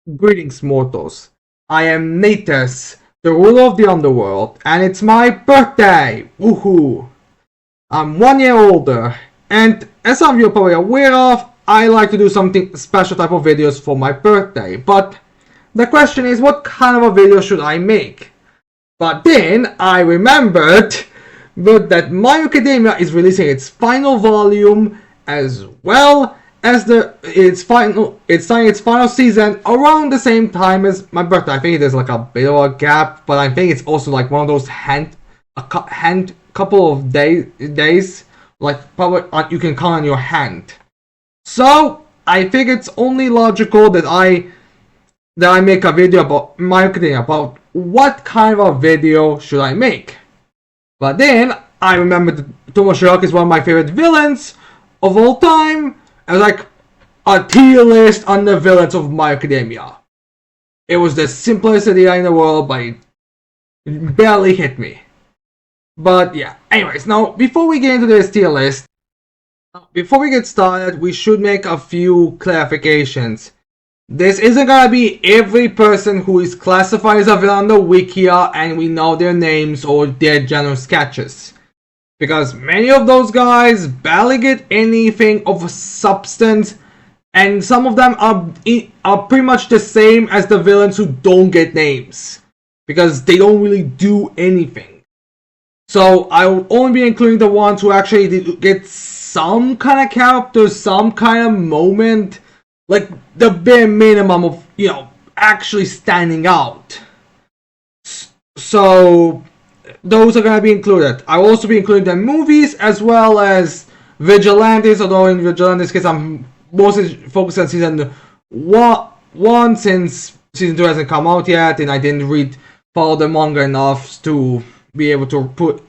Greetings, mortals. I am Natus, the ruler of the underworld, and it's my birthday! Woohoo! I'm 1 year older, and as some of you are probably aware of, I like to do something special type of videos for my birthday. But the question is, what kind of a video should I make? But then I remembered that My Academia is releasing its final volume as well as it's starting its final season around the same time as my birthday. I think there's like a bit of a gap, but I think it's also like one of those couple of days, like probably you can count on your hand. So I think it's only logical that I make a video about My Academia, about what kind of a video should I make. But then I remembered that Tomoshiraki is one of my favorite villains of all time. I was like, a tier list on the villains of My Academia. It was the simplest idea in the world, but it barely hit me. But yeah, anyways, now before we get into this tier list, before we get started, we should make a few clarifications. This isn't gonna be every person who is classified as a villain on the Wikia and we know their names or their general sketches. Because many of those guys barely get anything of substance, and some of them are pretty much the same as the villains who don't get names. Because they don't really do anything. So I will only be including the ones who actually did get some kind of character, some kind of moment. Like the bare minimum of, actually standing out. So those are going to be included. I will also be including the movies as well as Vigilantes, although in Vigilantes case I'm mostly focused on season 1 since season 2 hasn't come out yet and I didn't follow the manga enough to be able to put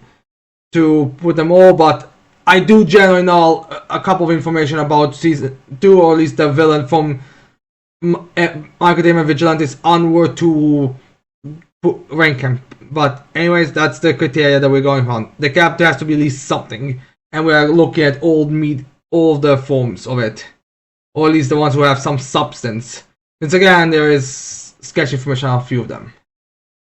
them all, but I do generally know a couple of information about season 2, or at least the villain from Academia Vigilantes onward to Clipchamp. But anyways, that's the criteria that we're going on. The character has to be at least something, and we're looking at all of the forms of it, or at least the ones who have some substance. Since again, there is sketch information on a few of them.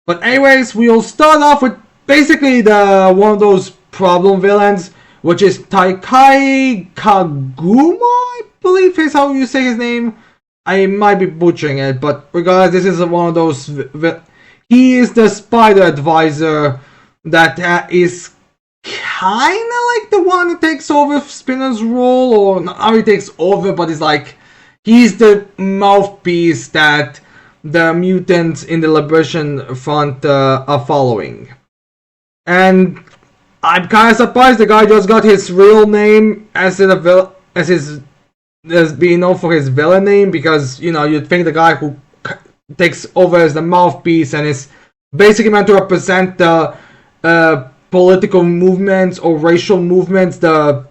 But anyways, we'll start off with basically one of those problem villains, which is Taikai Kaguma, I believe is how you say his name. I might be butchering it, but regardless, this is one of those. He is the spider advisor that is kind of like the one that takes over Spinner's role, or not how he takes over, but it's like he's the mouthpiece that the mutants in the Liberation Front are following. And I'm kind of surprised the guy just got his real name as being known for his villain name, because you'd think the guy who takes over as the mouthpiece and is basically meant to represent the political movements or racial movements, the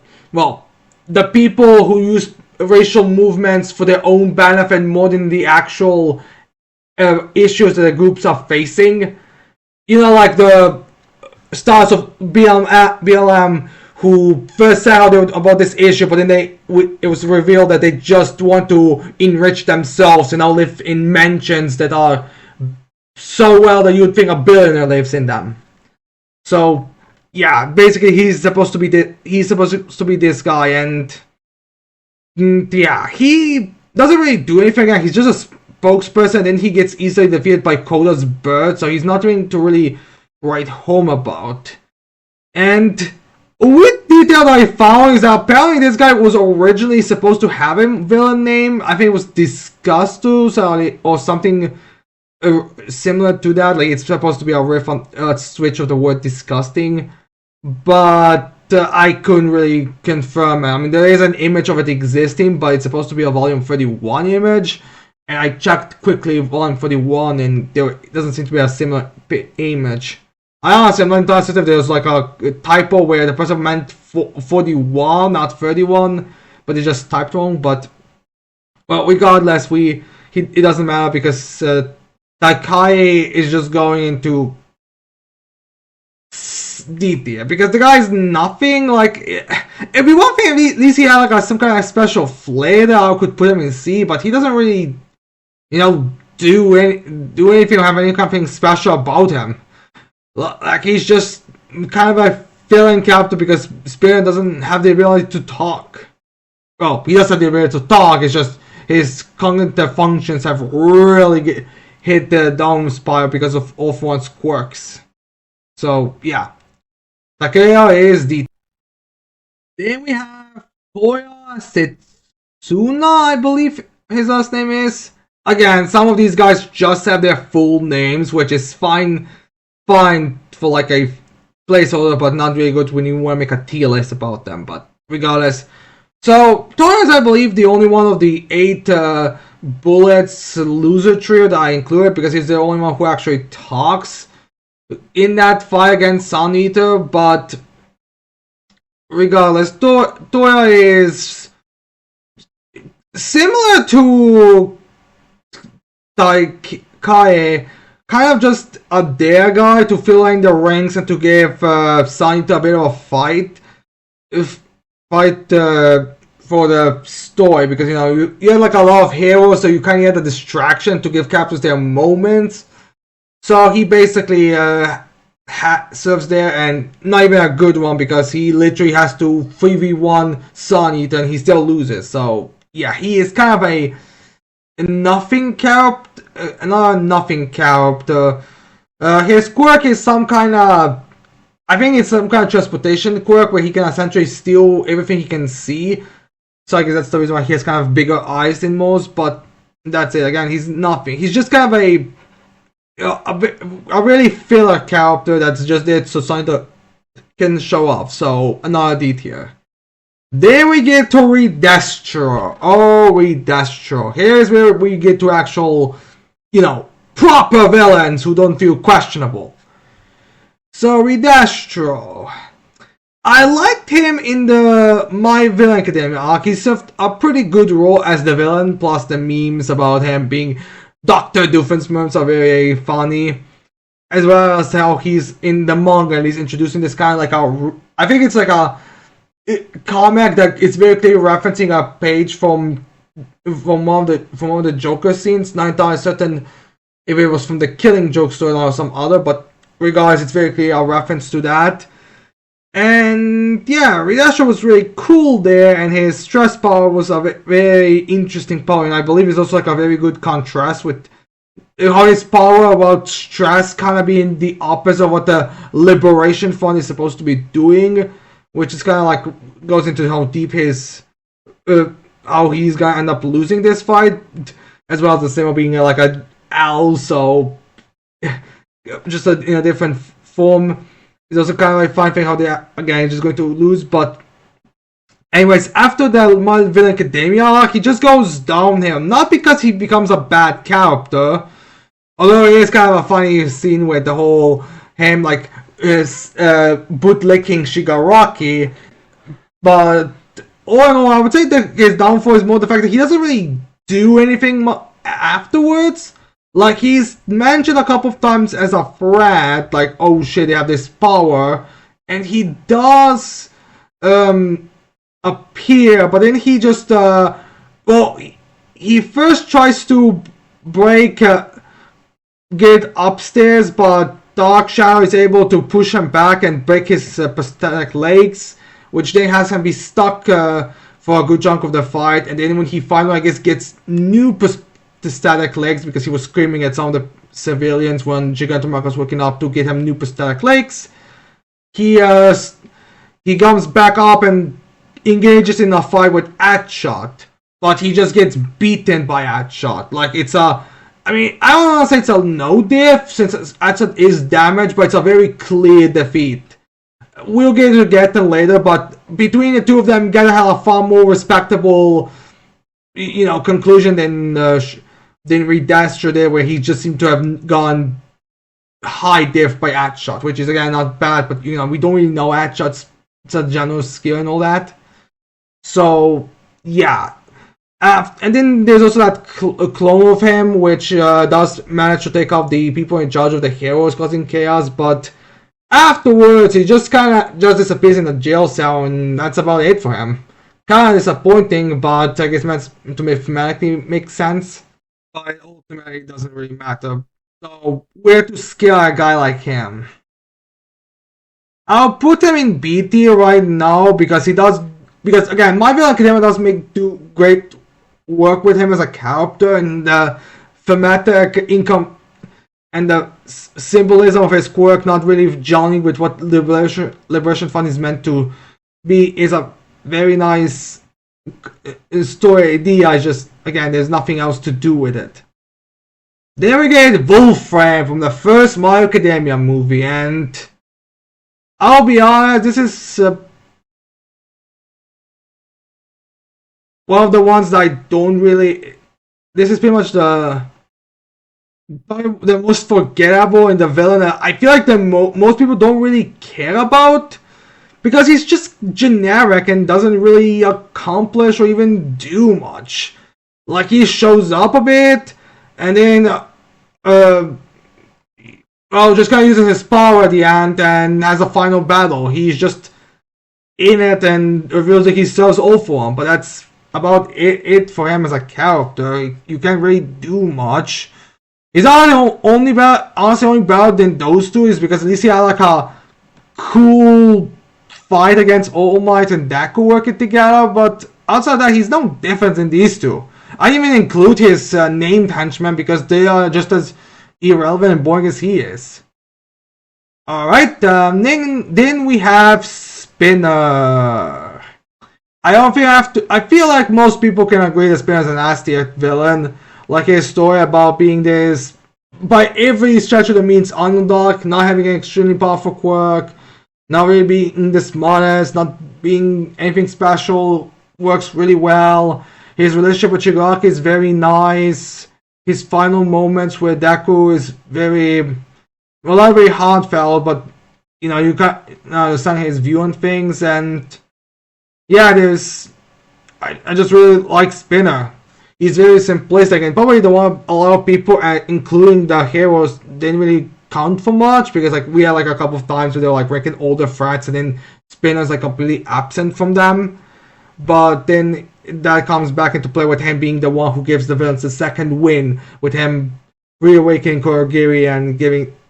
people who use racial movements for their own benefit more than the actual issues that the groups are facing. Like the stars of BLM who first said out about this issue, but then it was revealed that they just want to enrich themselves and now live in mansions that are so well that you'd think a billionaire lives in them. So yeah, basically he's supposed to be this guy, and yeah, he doesn't really do anything. He's just a spokesperson, and then he gets easily defeated by Koda's bird, so he's not doing to really write home about. And with detail that I found is that apparently this guy was originally supposed to have a villain name. I think it was Disgustus or something similar to that. Like it's supposed to be a riff on switch of the word disgusting, but I couldn't really confirm it. I mean, there is an image of it existing, but it's supposed to be a volume 31 image, and I checked quickly volume 31 and there doesn't seem to be a similar image. I'm not entirely if there's like a typo where the person meant 41, not 31, but they just typed wrong. But well, regardless, it doesn't matter, because Taikai is just going into detail, because the guy is nothing. Like, it'd be one thing at least he had like some kind of special flair that I could put him in C, but he doesn't really, do anything or have any kind of thing special about him. Like he's just kind of a fill-in character because Spirit doesn't have the ability to talk. Well, he does have the ability to talk. It's just his cognitive functions have really hit the down spiral because of All For One's quirks. So yeah, Takeya is the. Then we have Toya Setsuna, I believe his last name is. Again, some of these guys just have their full names, which is fine for like a placeholder, but not really good when you want to make a tier list about them. But regardless, so Toya is, I believe, the only one of the 8 Bullets loser trio that I included because he's the only one who actually talks in that fight against Sun Eater. But regardless, Toya is similar to Kae, kind of just a dare guy to fill in the ranks and to give Sun Eater a bit of a fight for the story, because you have like a lot of heroes, so you kind of get the distraction to give characters their moments. So he basically serves there, and not even a good one because he literally has to 3v1 Sun Eater and he still loses. So yeah, he is kind of a nothing character, another nothing character. His quirk is some kind of, I think it's some kind of transportation quirk where he can essentially steal everything he can see. So I guess that's the reason why he has kind of bigger eyes than most, but that's it. Again, he's nothing. He's just kind of a really filler character that's just there so Sonic can show off. So another D tier. Then we get to Redestro. Oh, Redestro. Here's where we get to actual, proper villains who don't feel questionable. So Redestro. I liked him in the My Villain Academia arc. He served a pretty good role as the villain, plus the memes about him being Dr. Doofenshmirtz are very funny. As well as how he's in the manga and he's introducing this kind of like I think it's like a comic that it's very clearly referencing a page from one of the Joker scenes. Not entirely certain if it was from the Killing Joke storyline or some other, but regardless, it's very clear a reference to that. And yeah, Redestro was really cool there, and his stress power was a very interesting power, and I believe it's also like a very good contrast with how his power about stress kind of being the opposite of what the Liberation Fund is supposed to be doing, which is kind of like goes into how deep his how he's gonna end up losing this fight, as well as the same of being like a owl, so just in a different form. It's also kind of like fine thing how they again just going to lose, but anyways, after the My Villain Academia arc, he just goes downhill. Not because he becomes a bad character, although it is kind of a funny scene with the whole him like his bootlicking Shigaraki, but all in all, I would say that his downfall is more the fact that he doesn't really do anything afterwards. Like, he's mentioned a couple of times as a threat, like, oh shit, they have this power, and he does appear, but then he just he first tries to get upstairs, but Dark Shadow is able to push him back and break his prosthetic legs, which then has him be stuck for a good chunk of the fight. And then when he finally, I guess, gets new prosthetic legs because he was screaming at some of the civilians when Gigantomachia was working up to get him new prosthetic legs, he comes back up and engages in a fight with Atshot, but he just gets beaten by Atshot. Like, it's a, I mean, I don't want to say it's a no diff since Atshot is damaged, but it's a very clear defeat. We'll get them later, but between the two of them, gotta have a far more respectable, conclusion than Redestro there, where he just seemed to have gone high diff by Atshot, which is again not bad, but we don't really know Atshot's general skill and all that. So yeah, and then there's also that clone of him, which does manage to take off the people in charge of the heroes causing chaos, but afterwards he just kind of just disappears in the jail cell, and that's about it for him. Kind of disappointing, but I guess meant to mathematically make sense. but ultimately it doesn't really matter. So where to scale a guy like him? I'll put him in B tier right now because he does. Because again, My Hero Academia does do great work with him as a character, and the thematic income and the symbolism of his quirk not really gelling with what Liberation Fund is meant to be is a very nice story idea. I just, again, there's nothing else to do with it. Then we get Wolfram from the first My Hero Academia movie, and I'll be honest, this is one of the ones that I don't really. This is pretty much the most forgettable in the villain. I feel like the most people don't really care about because he's just generic and doesn't really accomplish or even do much. Like he shows up a bit and then just kind of uses his power at the end and has a final battle. He's just in it and reveals that he serves all for him, but that's about it for him as a character. You can't really do much. He's only better than those two is because at least he had like a cool fight against All Might and Deku working together, but outside that he's no different than these two. I didn't even include his named henchmen because they are just as irrelevant and boring as he is. Alright, then we have Spinner. I feel like most people can agree that Spinner's an S-tier villain. Like his story about being this, by every stretch of the means, underdog, not having an extremely powerful quirk, not really being the smartest, not being anything special, works really well. His relationship with Shigaraki is very nice. His final moments with Deku is not very heartfelt, but you know, you can understand his view on things, and yeah, I just really like Spinner. He's very simplistic, and probably the one a lot of people, including the heroes, didn't really count for much because like we had like a couple of times where they're like ranking all the threats, and then Spinner's like completely absent from them. But then that comes back into play with him being the one who gives the villains the second win, with him reawakening Kurogiri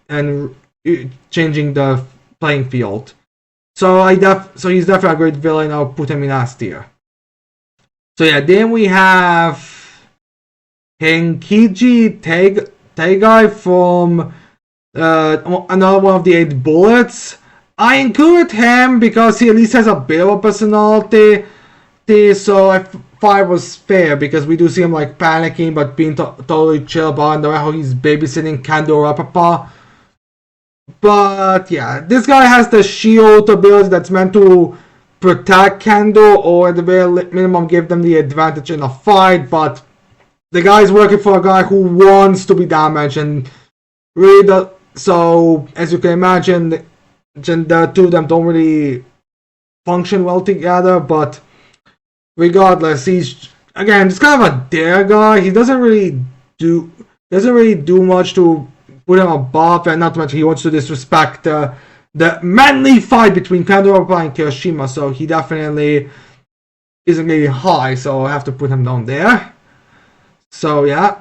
and changing the playing field. So he's definitely a great villain. I'll put him in S tier. So yeah, then we have Henkiji Taigai from another one of the 8 bullets. I included him because he at least has a bit of a personality, so I thought it was fair because we do see him like panicking but being totally chill about it, how he's babysitting Kendo Rapapa. But yeah, this guy has the shield ability that's meant to protect Kendo, or at the very minimum give them the advantage in a fight, but the guy's working for a guy who wants to be damaged, and really so as you can imagine, the two of them don't really function well together. But regardless, he's again just kind of a dare guy. He doesn't really do much to put him above, and not to mention he wants to disrespect the manly fight between Kandorapa and Kirishima, so he definitely isn't really high, so I have to put him down there. So yeah.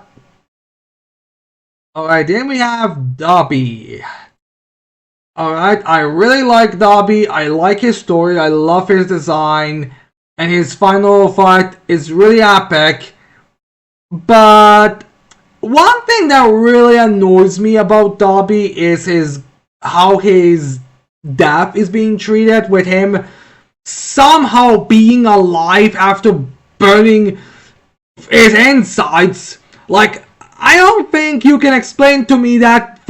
Alright, then we have Dobby. Alright, I really like Dobby. I like his story, I love his design, and his final fight is really epic. But one thing that really annoys me about Dobby is how his death is being treated, with him somehow being alive after burning his insides. Like, I don't think you can explain to me that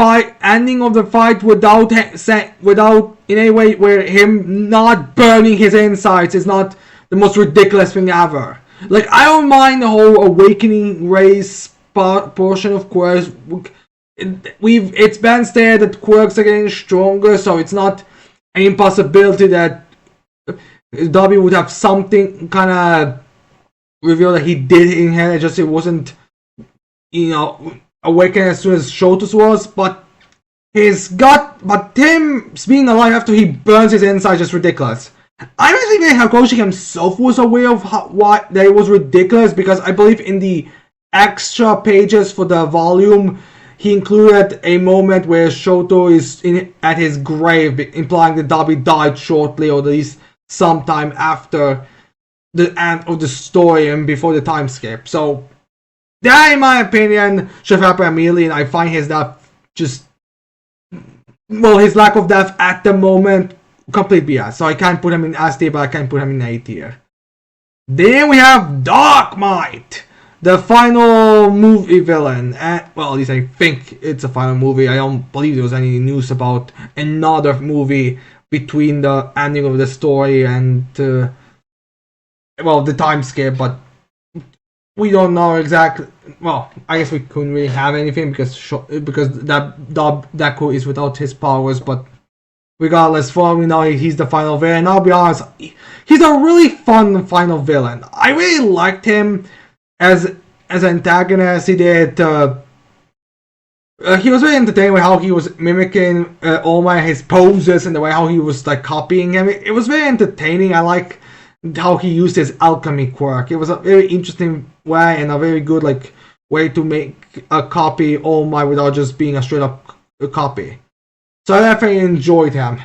ending of the fight without in any way where him not burning his insides is not the most ridiculous thing ever. Like, I don't mind the whole awakening race portion, of course. It's been said that quirks are getting stronger, so it's not an impossibility that Dobby would have something kind of reveal that he did inherit, just it wasn't, awakened as soon as Shotos was. But him being alive after he burns his inside is just ridiculous. I don't think Hakoshi himself was aware of why that it was ridiculous, because I believe in the extra pages for the volume, he included a moment where Shoto is at his grave, implying that Dabi died shortly, or at least sometime after the end of the story and before the time skip. So that, in my opinion, should happen immediately, and I find his death just, well, his lack of death at the moment, complete BS. So I can't put him in S tier, but I can put him in A tier. Then we have Dark Might, the final movie villain. And, well, at least I think it's a final movie. I don't believe there was any news about another movie between the ending of the story and, well, the time skip, but we don't know exactly. Well, I guess we couldn't really have anything because that Deku is without his powers. But regardless, for all we know, he's the final villain. I'll be honest, he's a really fun final villain. I really liked him as an antagonist. He did. He was very entertaining with how he was mimicking all his poses and the way how he was like copying him. It was very entertaining. I like how he used his alchemy quirk. It was a very interesting way and a very good like way to make a copy All Might without just being a straight up copy. So I definitely enjoyed him.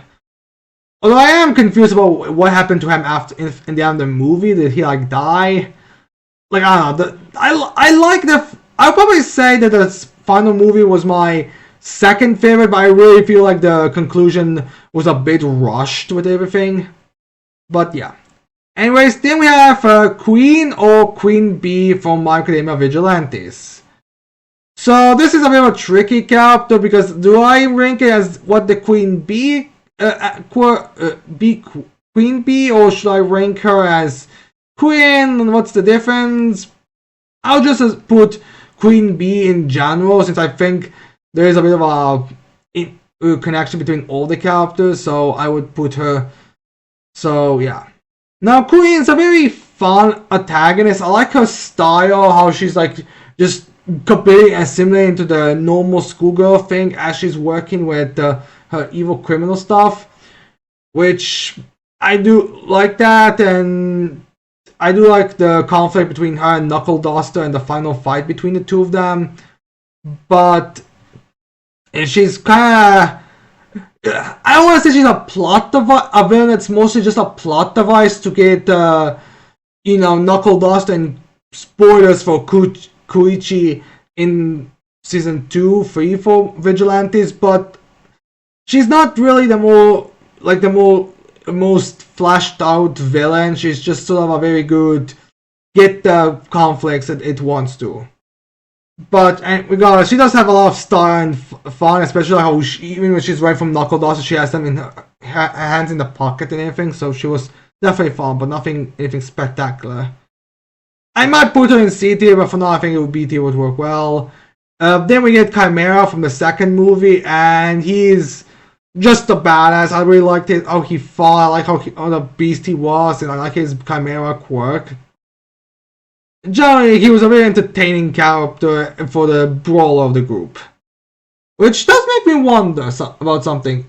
Although I am confused about what happened to him after in the end of the movie. Did he like die? Like, I don't know. I like the. I'll probably say that the final movie was my second favorite, but I really feel like the conclusion was a bit rushed with everything. But yeah. Anyways, then we have Queen or Queen Bee from My Academia Vigilantes. So this is a bit of a tricky character because do I rank it as what the Queen Bee, Queen Bee, or should I rank her as Queen? And what's the difference? I'll just put Queen Bee in general since I think there is a bit of a connection between all the characters. So I would put her. So yeah. Now, Queen's a very fun antagonist. I like her style, how she's like just completely assimilating into the normal schoolgirl thing as she's working with her evil criminal stuff, which I do like that, and I do like the conflict between her and Knuckle Duster and the final fight between the two of them, but she's kind of. I don't want to say she's a plot device, a villain that's mostly just a plot device to get, Knuckle Dust and spoilers for Koichi in season 2, 3 for Vigilantes, but she's not really the most fleshed out villain. She's just sort of a very good get the conflicts that it wants to. But regardless, she does have a lot of style and fun, especially how even when she's right from Knuckle Duster, she has them in her hands in the pocket and everything. So she was definitely fun, but anything spectacular. I might put her in C tier, but for now I think B tier would work well. Then we get Chimera from the second movie, and he's just a badass. I really liked how he fought. I like how the beast he was, and I like his Chimera quirk. Generally, he was a very entertaining character for the brawler of the group. Which does make me wonder about something.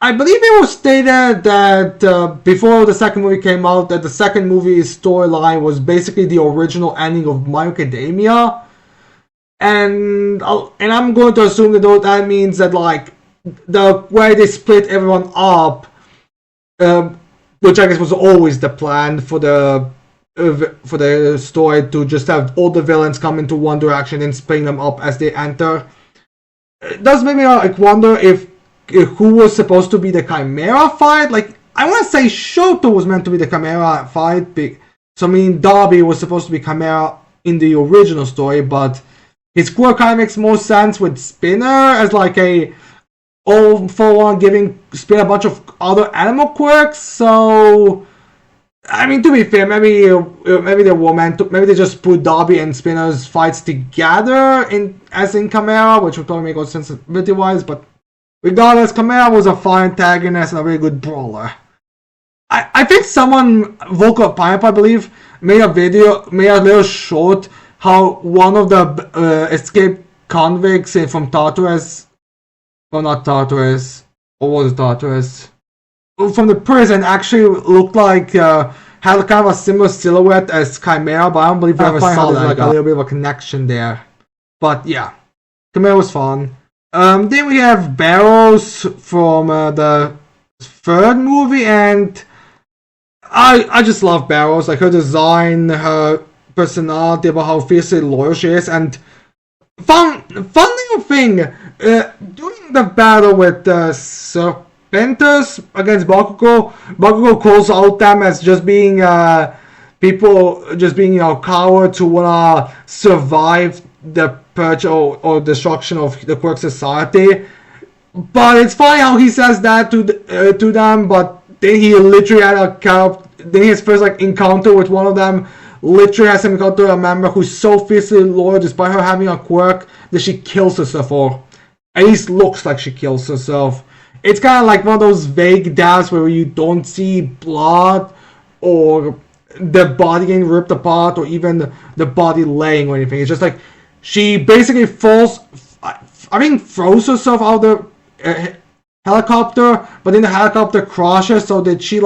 I believe it was stated that before the second movie came out, that the second movie's storyline was basically the original ending of My Academia. And I'm going to assume that means that, like, the way they split everyone up, which I guess was always the plan for the story, to just have all the villains come into one direction and split them up as they enter. It does make me wonder if who was supposed to be the Chimera fight. Like, I want to say Shoto was meant to be the Chimera fight, so I mean Darby was supposed to be Chimera in the original story, but his quirk kind of makes more sense with Spinner as like a all for one giving Spinner a bunch of other animal quirks. So I mean, to be fair, maybe they were meant to, maybe they just put Darby and Spinner's fights together in Chimera, which would probably make more sense sensibility-wise, but regardless, Chimera was a fine antagonist and a very good brawler. I think someone, Vocal Pineapple, I believe, made a little short, how one of the escaped convicts from Tartarus, well, not Tartarus, or was it Tartarus? From the prison actually looked like had kind of a similar silhouette as Chimera, but I don't believe I ever saw that. Like a little bit of a connection there. But yeah, Chimera was fun. Then we have Barrows from the third movie, and I just love Barrows. Like her design, her personality, about how fiercely loyal she is, and fun little thing. During the battle with the Serpentis against Bakugo calls out them as just being people, just being cowards who wanna survive the purge or destruction of the Quirk Society. But it's funny how he says that to them, but then he literally had then his first encounter with one of them literally has him encounter a member who's so fiercely loyal despite her having a quirk that she kills herself, or at least looks like she kills herself. It's kind of like one of those vague deaths where you don't see blood or the body getting ripped apart or even the body laying or anything. It's just like she basically throws herself out of the helicopter, but then the helicopter crashes, so did she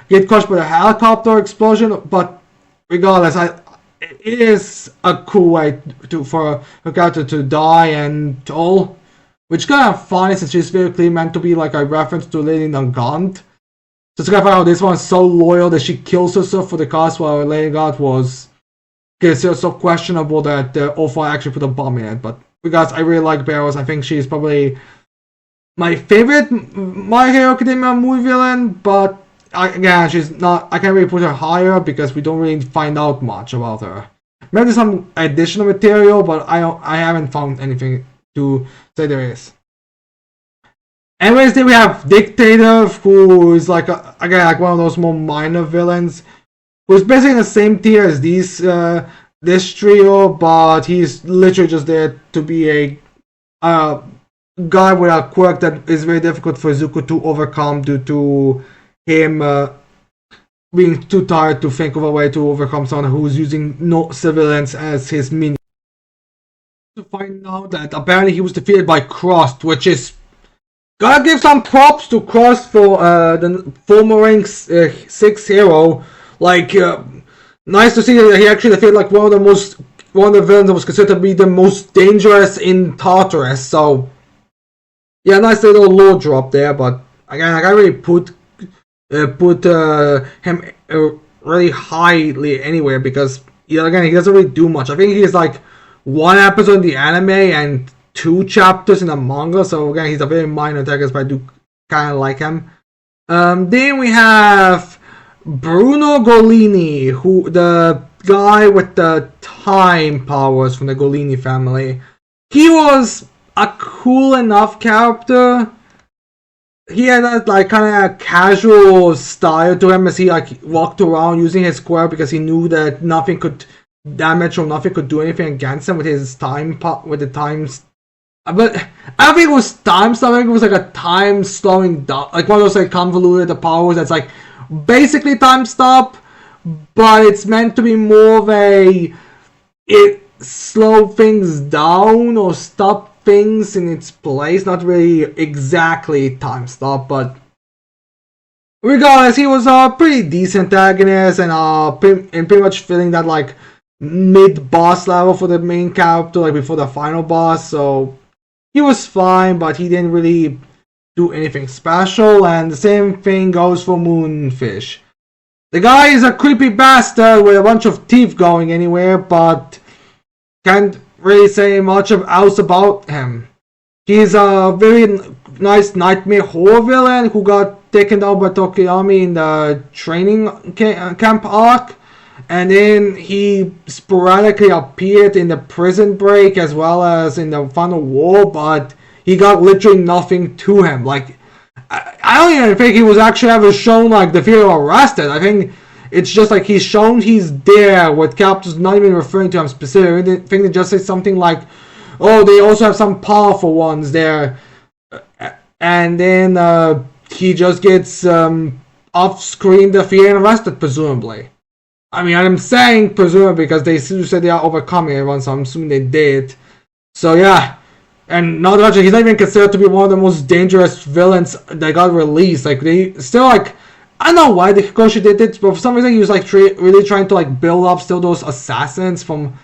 get crushed by the helicopter explosion? But regardless, it is a cool way for her character to die and all, which is kind of funny since she's very clearly meant to be like a reference to Lady Nagant. So it's kind of funny how this one's so loyal that she kills herself for the cause, while Lady Nagant was considered so questionable that All-Four actually put a bomb in it. But because I really like Barrows, I think she's probably my favorite My Hero Academia movie villain, but she's not. I can't really put her higher because we don't really find out much about her. Maybe some additional material, but I haven't found anything to say there is. Anyways, then we have Dictator, who is like one of those more minor villains, who's basically in the same tier as this trio, but he's literally just there to be a guy with a quirk that is very difficult for Zuko to overcome due to him being too tired to think of a way to overcome someone who's using no civilians as his minions. To find out that apparently he was defeated by Crust, which is gotta give some props to Crust for the former rank 6 hero. Nice to see that he actually defeated one of the villains that was considered to be the most dangerous in Tartarus. So yeah, nice little lore drop there. But again, I really put him really highly anywhere because again, he doesn't really do much. I think he's one episode in the anime and 2 chapters in the manga. So again, he's a very minor antagonist, but I do kind of like him. Then we have Bruno Golini, who the guy with the time powers from the Golini family. He was a cool enough character. He had that kind of casual style to him as he walked around using his quirk because he knew that nothing could damage or nothing could do anything against him with his time with the times. But I don't think it was time stop. I think it was a time slowing down, one of those convoluted powers that's basically time stop, but it's meant to be more of it slow things down or stop things in its place, not really exactly time stop. But regardless, he was a pretty decent antagonist and pretty much filling that mid boss level for the main character, before the final boss. So he was fine, but he didn't really do anything special. And the same thing goes for Moonfish. The guy is a creepy bastard with a bunch of teeth going anywhere, but can't really say much else about him. He's a very nice nightmare horror villain who got taken down by Tokiyami in the training camp arc, and then he sporadically appeared in the Prison Break as well as in the final war, but he got literally nothing to him. I don't even think he was actually ever shown the fear of arrested. I think it's just he's shown he's there with characters not even referring to him specifically. I think they just say something oh, they also have some powerful ones there. And then he just gets off-screen defeated and arrested, presumably. I mean, I'm saying presumably because they said they are overcoming everyone, so I'm assuming they did. So yeah. And not to mention, he's not even considered to be one of the most dangerous villains that got released. They still I don't know why the Kikoshi did it, but for some reason he was like really trying to like build up still those assassins from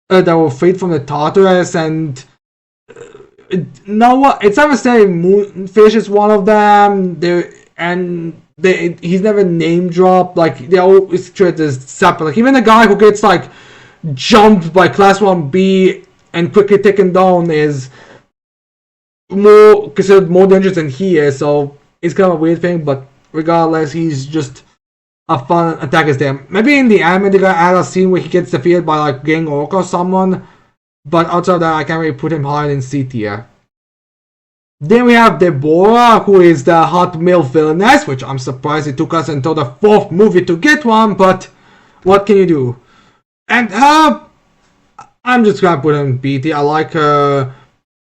that were freed from the Tartarus, and know what? It's never saying Moonfish is one of them. He's never name dropped. Like they always treat this separate. Like even the guy who gets like jumped by Class 1B and quickly taken down is more considered more dangerous than he is. So it's kind of a weird thing, but regardless, he's just a fun attacker there. Maybe in the anime they're gonna add a scene where he gets defeated by like Gang Orc or someone. But outside of that, I can't really put him higher in C tier. Then we have Deborah, who is the hot male villainess, which I'm surprised it took us until the 4th movie to get one, but what can you do? And her, I'm just gonna put her in B tier. I like her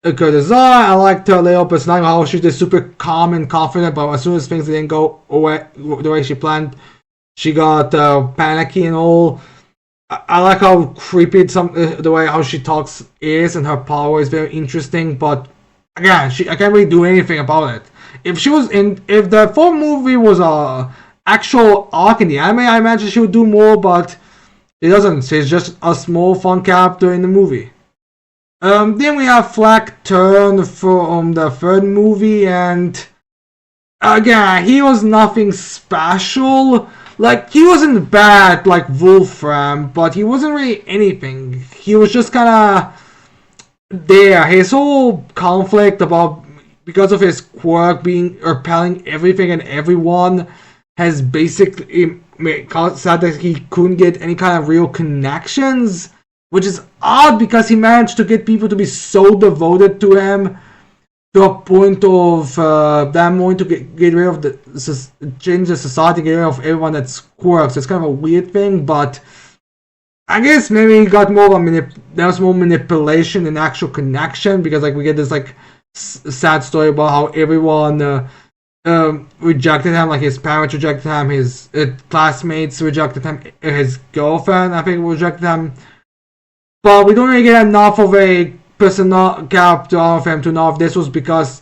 design, I liked her little personality, how she's just super calm and confident, but as soon as things didn't go away the way she planned, she got panicky and all. I like how creepy the way how she talks is, and her power is very interesting. But again, I can't really do anything about it. If the 4th movie was a actual arc in the anime, I imagine she would do more. But it doesn't. She's just a small fun character in the movie. Then we have Flack Turn from the 3rd movie, and again, he was nothing special. Like, he wasn't bad like Wolfram, but he wasn't really anything. He was just kinda there. His whole conflict about, because of his quirk being repelling everything and everyone, has basically said that he couldn't get any kind of real connections, which is odd because he managed to get people to be so devoted to him, to a point of them wanting to get rid of change the society, get rid of everyone that's quirks. It's kind of a weird thing, but I guess maybe he got more of there was more manipulation than actual connection, because like we get this like sad story about how everyone rejected him, like his parents rejected him, his classmates rejected him, his girlfriend I think rejected him, but we don't really get enough of a personal character of him to know if this was because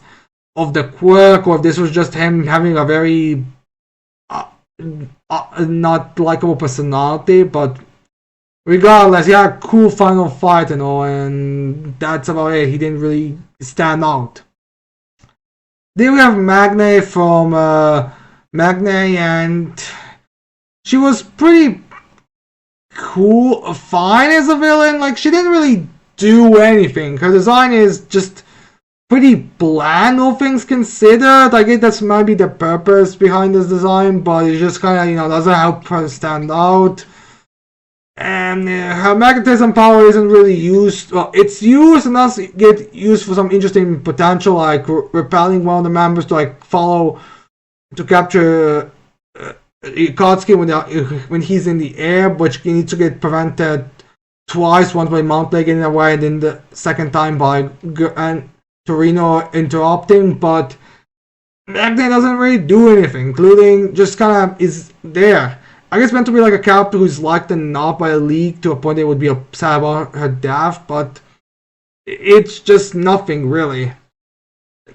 of the quirk or if this was just him having a very not likable personality. But regardless, he had a cool final fight and all, and that's about it. He didn't really stand out. Then we have Magne from Magne, and she was pretty cool, fine as a villain. Like, she didn't really do anything. Her design is just pretty bland, all things considered. I guess that's maybe the purpose behind this design, but it just kind of, doesn't help her stand out. And her magnetism power isn't really used. Well, it's used and does get used for some interesting potential, like repelling one of the members to like follow, to capture Kotsky when he's in the air, which needs to get prevented twice, once by Mountley getting away, and then the second time by Torino interrupting. But Magne doesn't really do anything, including just kind of is there. I guess meant to be like a character who's liked and not by the league to a point they would be upset about her death, but it's just nothing really.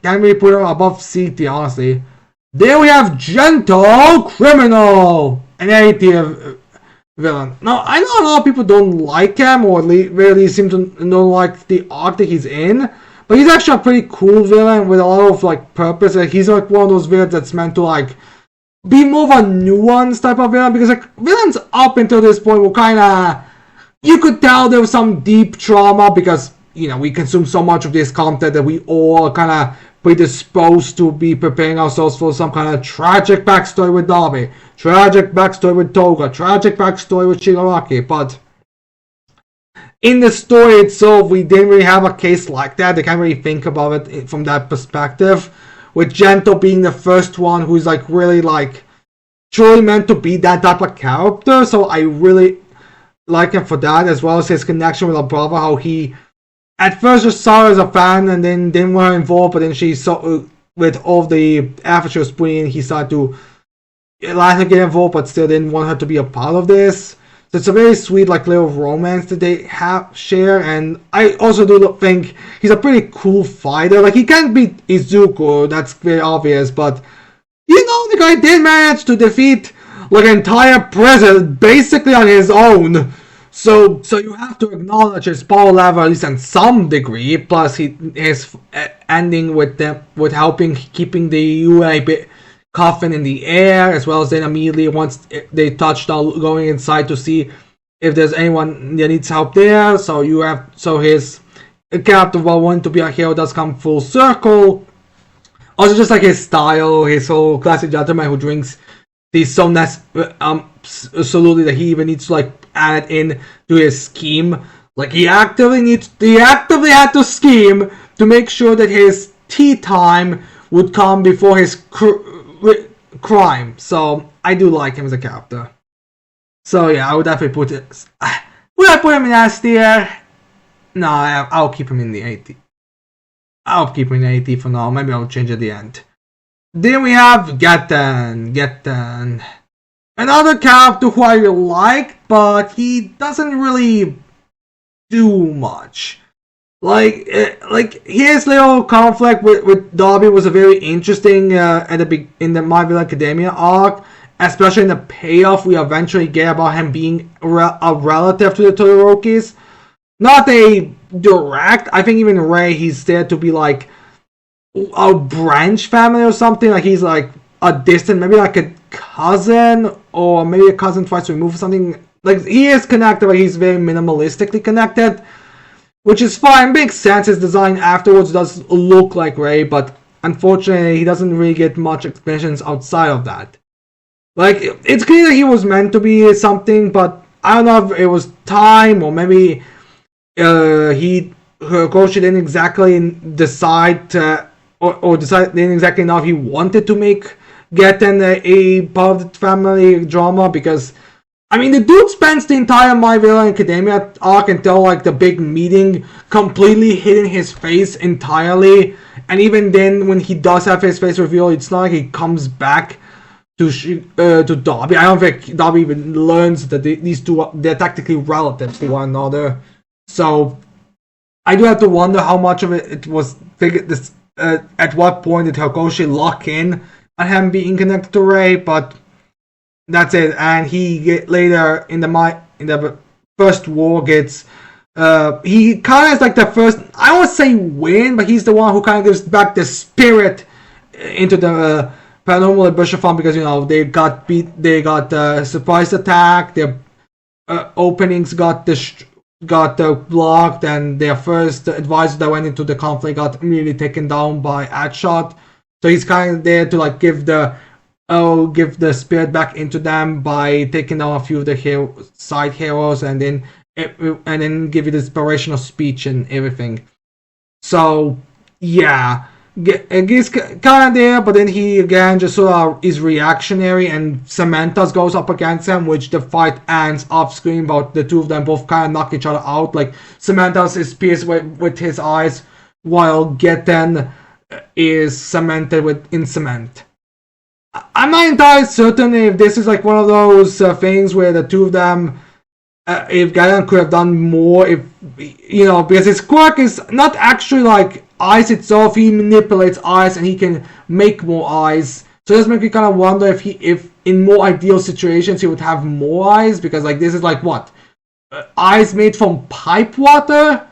Can't really put her above CT, honestly. Then we have Gentle Criminal, an A tier villain. Now, I know a lot of people don't like him, or really seem to don't like the arc that he's in, but he's actually a pretty cool villain with a lot of like purpose. Like, he's like one of those villains that's meant to like be more of a nuanced type of villain, because like villains up until this point were kind of, you could tell there was some deep trauma, because we consume so much of this content that we all kind of predisposed to be preparing ourselves for some kind of tragic backstory with Darby, tragic backstory with Toga, tragic backstory with Shigaraki. But in the story itself, we didn't really have a case like that. They can't really think about it from that perspective, with Gento being the first one who's like really like truly meant to be that type of character. So I really like him for that, as well as his connection with her brother, how he at first just saw her as a fan and then didn't want her involved, but then she saw with all the effort she was putting in, he started to let her get involved, but still didn't want her to be a part of this. So it's a very sweet like little romance that they share, and I also do think he's a pretty cool fighter. Like, he can't beat Izuku, that's very obvious, but the guy did manage to defeat like an entire president basically on his own. So you have to acknowledge his power level at least in some degree. Plus, his ending with helping keeping the UA coffin in the air, as well as then immediately once they touched on going inside to see if there's anyone that needs help there. So his character, while wanting to be a hero, does come full circle. Also, just like his style, his whole classic gentleman who drinks the so absolutely that he even needs to like add it in to his scheme. Like he actively had to scheme to make sure that his tea time would come before his crime. So I do like him as a character. So yeah, I would definitely put it. Would I put him in S tier? No, I'll keep him in the 80. I'll keep him in 80 for now. Maybe I'll change at the end. Then we have Getten. Another character who I like, but he doesn't really do much. Like his little conflict with Dobby was a very interesting in the My Villain Academia arc, especially in the payoff we eventually get about him being a relative to the Todorokis. Not a direct. I think even Ray, he's there to be like a branch family or something. Like he's like a distant, maybe like a cousin, or maybe a cousin tries to remove something. Like he is connected, but he's very minimalistically connected, which is fine. Makes sense. His design afterwards does look like Ray, but unfortunately, he doesn't really get much explanations outside of that. Like it's clear that he was meant to be something, but I don't know if it was time or maybe Hirokoshi didn't exactly decide to, or didn't exactly know if he wanted to make Getten a part of the family drama, because I mean the dude spends the entire My Villain Academia arc until like the big meeting completely hiding his face entirely, and even then when he does have his face revealed, it's not like he comes back to Dobby. I don't think Dobby even learns that these two they're technically relatives to one another. So I do have to wonder how much of it was figured this. At what point did Hirokoshi lock in on him being connected to Ray? But that's it. And he later in the first war gets he kind of is like the first. I won't say win, but he's the one who kind of gives back the spirit into the paranormal ambition farm, because they got beat. They got surprise attack. Their openings got blocked, and their first advisor that went into the conflict got immediately taken down by Adshot. So he's kind of there to like give the spirit back into them by taking down a few of the side heroes, and then give you the inspirational speech and everything. So yeah, he's kind of there, but then he again just sort of is reactionary, and Samantha's goes up against him, which the fight ends off screen, but the two of them both kind of knock each other out. Like Samantha's is pierced with his eyes, while Getten is cemented in cement. I'm not entirely certain if this is like one of those things where the two of them, if Getten could have done more, if because his quirk is not actually like eyes itself. He manipulates eyes and he can make more eyes. So this makes me kind of wonder if in more ideal situations he would have more eyes, because like this is like what eyes made from pipe water.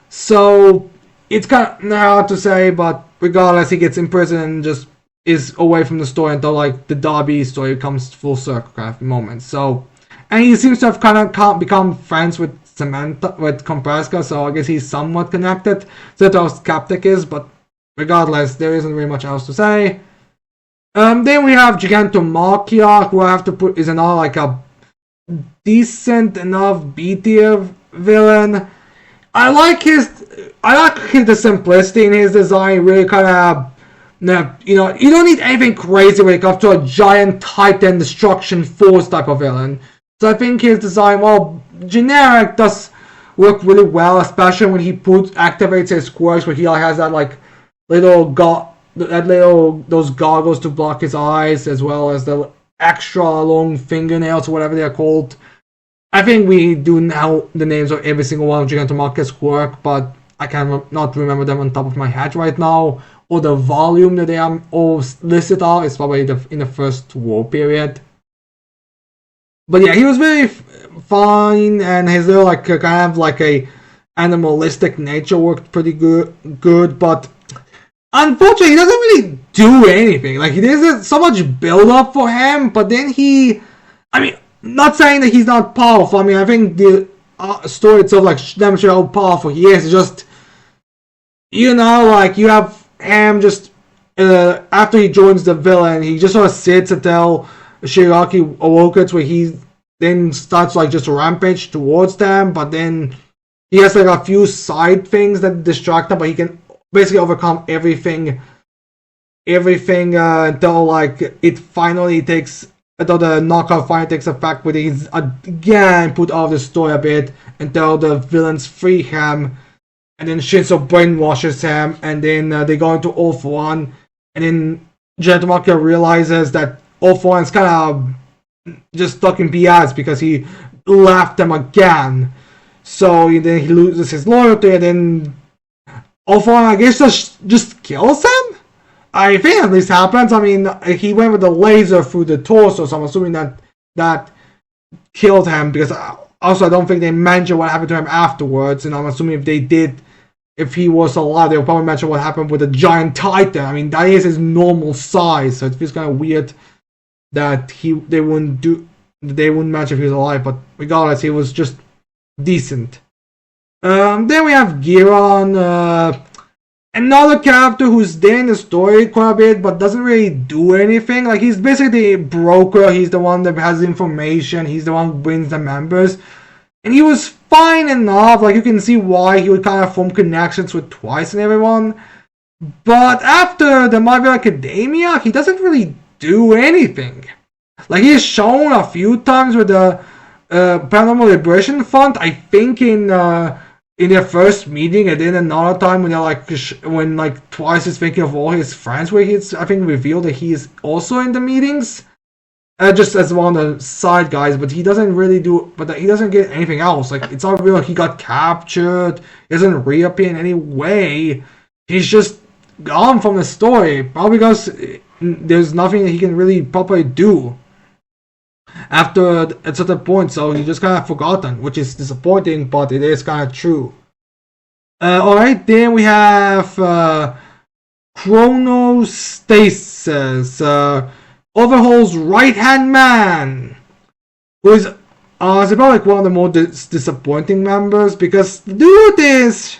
So it's kind of hard to say, but regardless, he gets imprisoned and just is away from the story until like the Dobby story comes full circle kind of moment. So, and he seems to have kind of become friends with Samantha, with Kompreska, so I guess he's somewhat connected. So that's how Skeptic is, but regardless, there isn't really much else to say. Then we have Gigantomachia, who I have to put is another like a decent enough B tier villain. I like the simplicity in his design. Really kind of, you don't need anything crazy when it comes to a giant Titan Destruction Force type of villain. So I think his design, while generic, does work really well, especially when he activates his quirks, where he has that like those goggles to block his eyes, as well as the extra long fingernails or whatever they're called. I think we do know the names of every single one of Gigantomachia's quirk, but I cannot remember them on top of my head right now, or the volume that they are all listed on. It's probably in the first war period. But yeah, he was very fine, and his little like kind of like a animalistic nature worked pretty good. But unfortunately, he doesn't really do anything. Like there's so much build up for him, but then I mean, not saying that he's not powerful. I mean, I think the story itself like demonstrates how powerful he is. It's just, like you have him just after he joins the villain, he just sort of sits until Shiraki awakens, where he then starts like just rampage towards them, but then he has like a few side things that distract him, but he can basically overcome everything until like it finally takes until the knockout finally takes effect, where he's again put off the story a bit until the villains free him, and then Shinso brainwashes him, and then they go into All For One, and then Gentamakia realizes that All For One's kind of just stuck in BS because he left them again. So then he loses his loyalty, and then All For One, I guess, just kills him? I think at least happens. I mean, he went with a laser through the torso, so I'm assuming that killed him, because also I don't think they mentioned what happened to him afterwards, and I'm assuming if they did, if he was alive, they would probably mention what happened with the giant titan. I mean, that is his normal size, so it feels kind of weird that they wouldn't mention if he was alive, but regardless, he was just decent. Then we have Giron, another character who's there in the story quite a bit, but doesn't really do anything. Like, he's basically the broker, he's the one that has information, he's the one who brings the members. And he was fine enough, like you can see why he would kind of form connections with Twice and everyone. But after the My Hero Academia, he doesn't really do anything. Like, he's shown a few times with the Paranormal Liberation Front, I think in their first meeting, and then another time when when Twice is thinking of all his friends, where he's, I think, revealed that he is also in the meetings, just as one of the side guys. But he doesn't really he doesn't get anything else. Like, it's not real. He got captured. He doesn't reappear in any way. He's just gone from the story, probably because there's nothing that he can really properly do after at certain point, so he just kind of forgotten, which is disappointing, but it is kind of true. Alright, then we have Chronostasis, Overhaul's right-hand man, who is probably like one of the more disappointing members, because the dude is,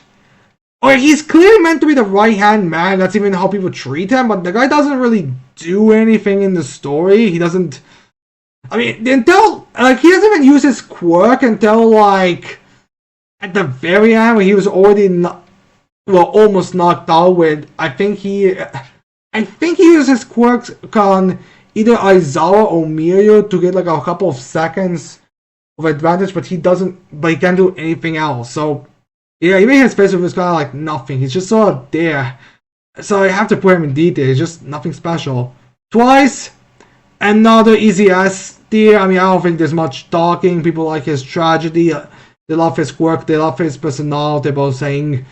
he's clearly meant to be the right-hand man. That's even how people treat him, but the guy doesn't really do anything in the story. He doesn't, I mean, until, like, he doesn't even use his quirk until, like, at the very end, where he was already almost knocked out with, I think he uses his quirks on either Aizawa or Mirio to get, like, a couple of seconds of advantage, but he can't do anything else. So, yeah, even his face was kind of like nothing. He's just sort of there. So I have to put him in detail. It's just nothing special. Twice, another easy ass tier. I mean, I don't think there's much talking. People like his tragedy. They love his quirk. They love his personality about saying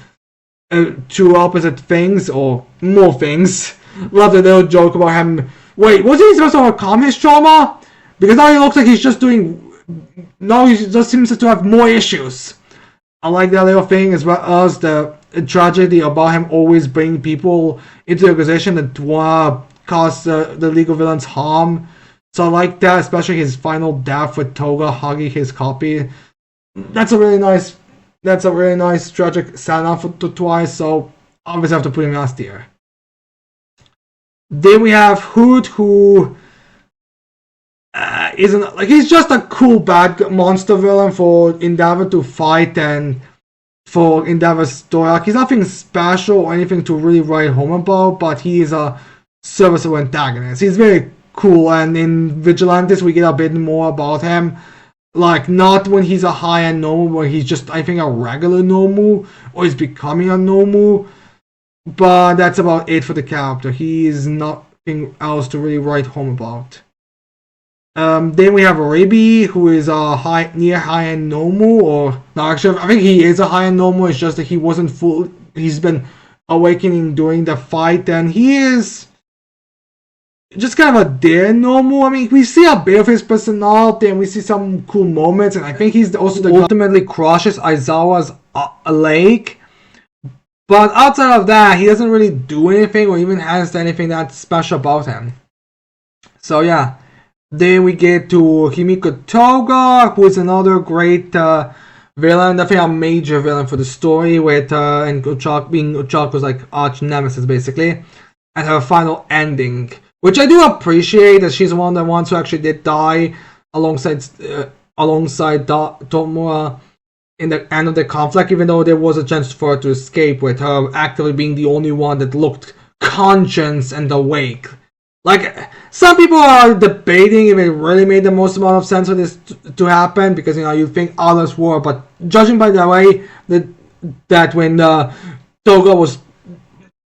two opposite things or more things. Love the little joke about him. Wait, wasn't he supposed to overcome his trauma? Because now he looks like he's just doing. Now he just seems to have more issues. I like that little thing as well as the tragedy about him always bringing people into the organization that cause the League of Villains harm. So I like that, especially his final death with Toga hugging his copy. That's a really nice tragic stand-off for Twice, so obviously I have to put him last tier. Then we have Hoot, who isn't, like, he's just a cool bad monster villain for Endeavor to fight and for Endeavor's story. Like, he's nothing special or anything to really write home about, but he is a serviceable antagonist. He's very cool, and in Vigilantes we get a bit more about him. Like, not when he's a high-end normal, where he's just, I think, a regular normal, or he's becoming a normal. But that's about it for the character. He is nothing else to really write home about. Then we have Arabi, who is a near high-end normal, or no, actually, I think he is a high-end normal. It's just that he wasn't full. He's been awakening during the fight, and he is just kind of a dead normal. I mean, we see a bit of his personality, and we see some cool moments, and I think he's also the ultimately crushes Aizawa's lake. But outside of that, he doesn't really do anything, or even has anything that's special about him. So yeah. Then we get to Himiko Toga, who is another great villain, definitely a major villain for the story, with and being Ochako's like arch nemesis basically, and her final ending, which I do appreciate, that she's one of the ones who actually did die alongside Tomura in the end of the conflict, even though there was a chance for her to escape, with her actively being the only one that looked conscious and awake. Like, some people are debating if it really made the most amount of sense for this to happen, because, you know, you think others were, but judging by the way that when Toga was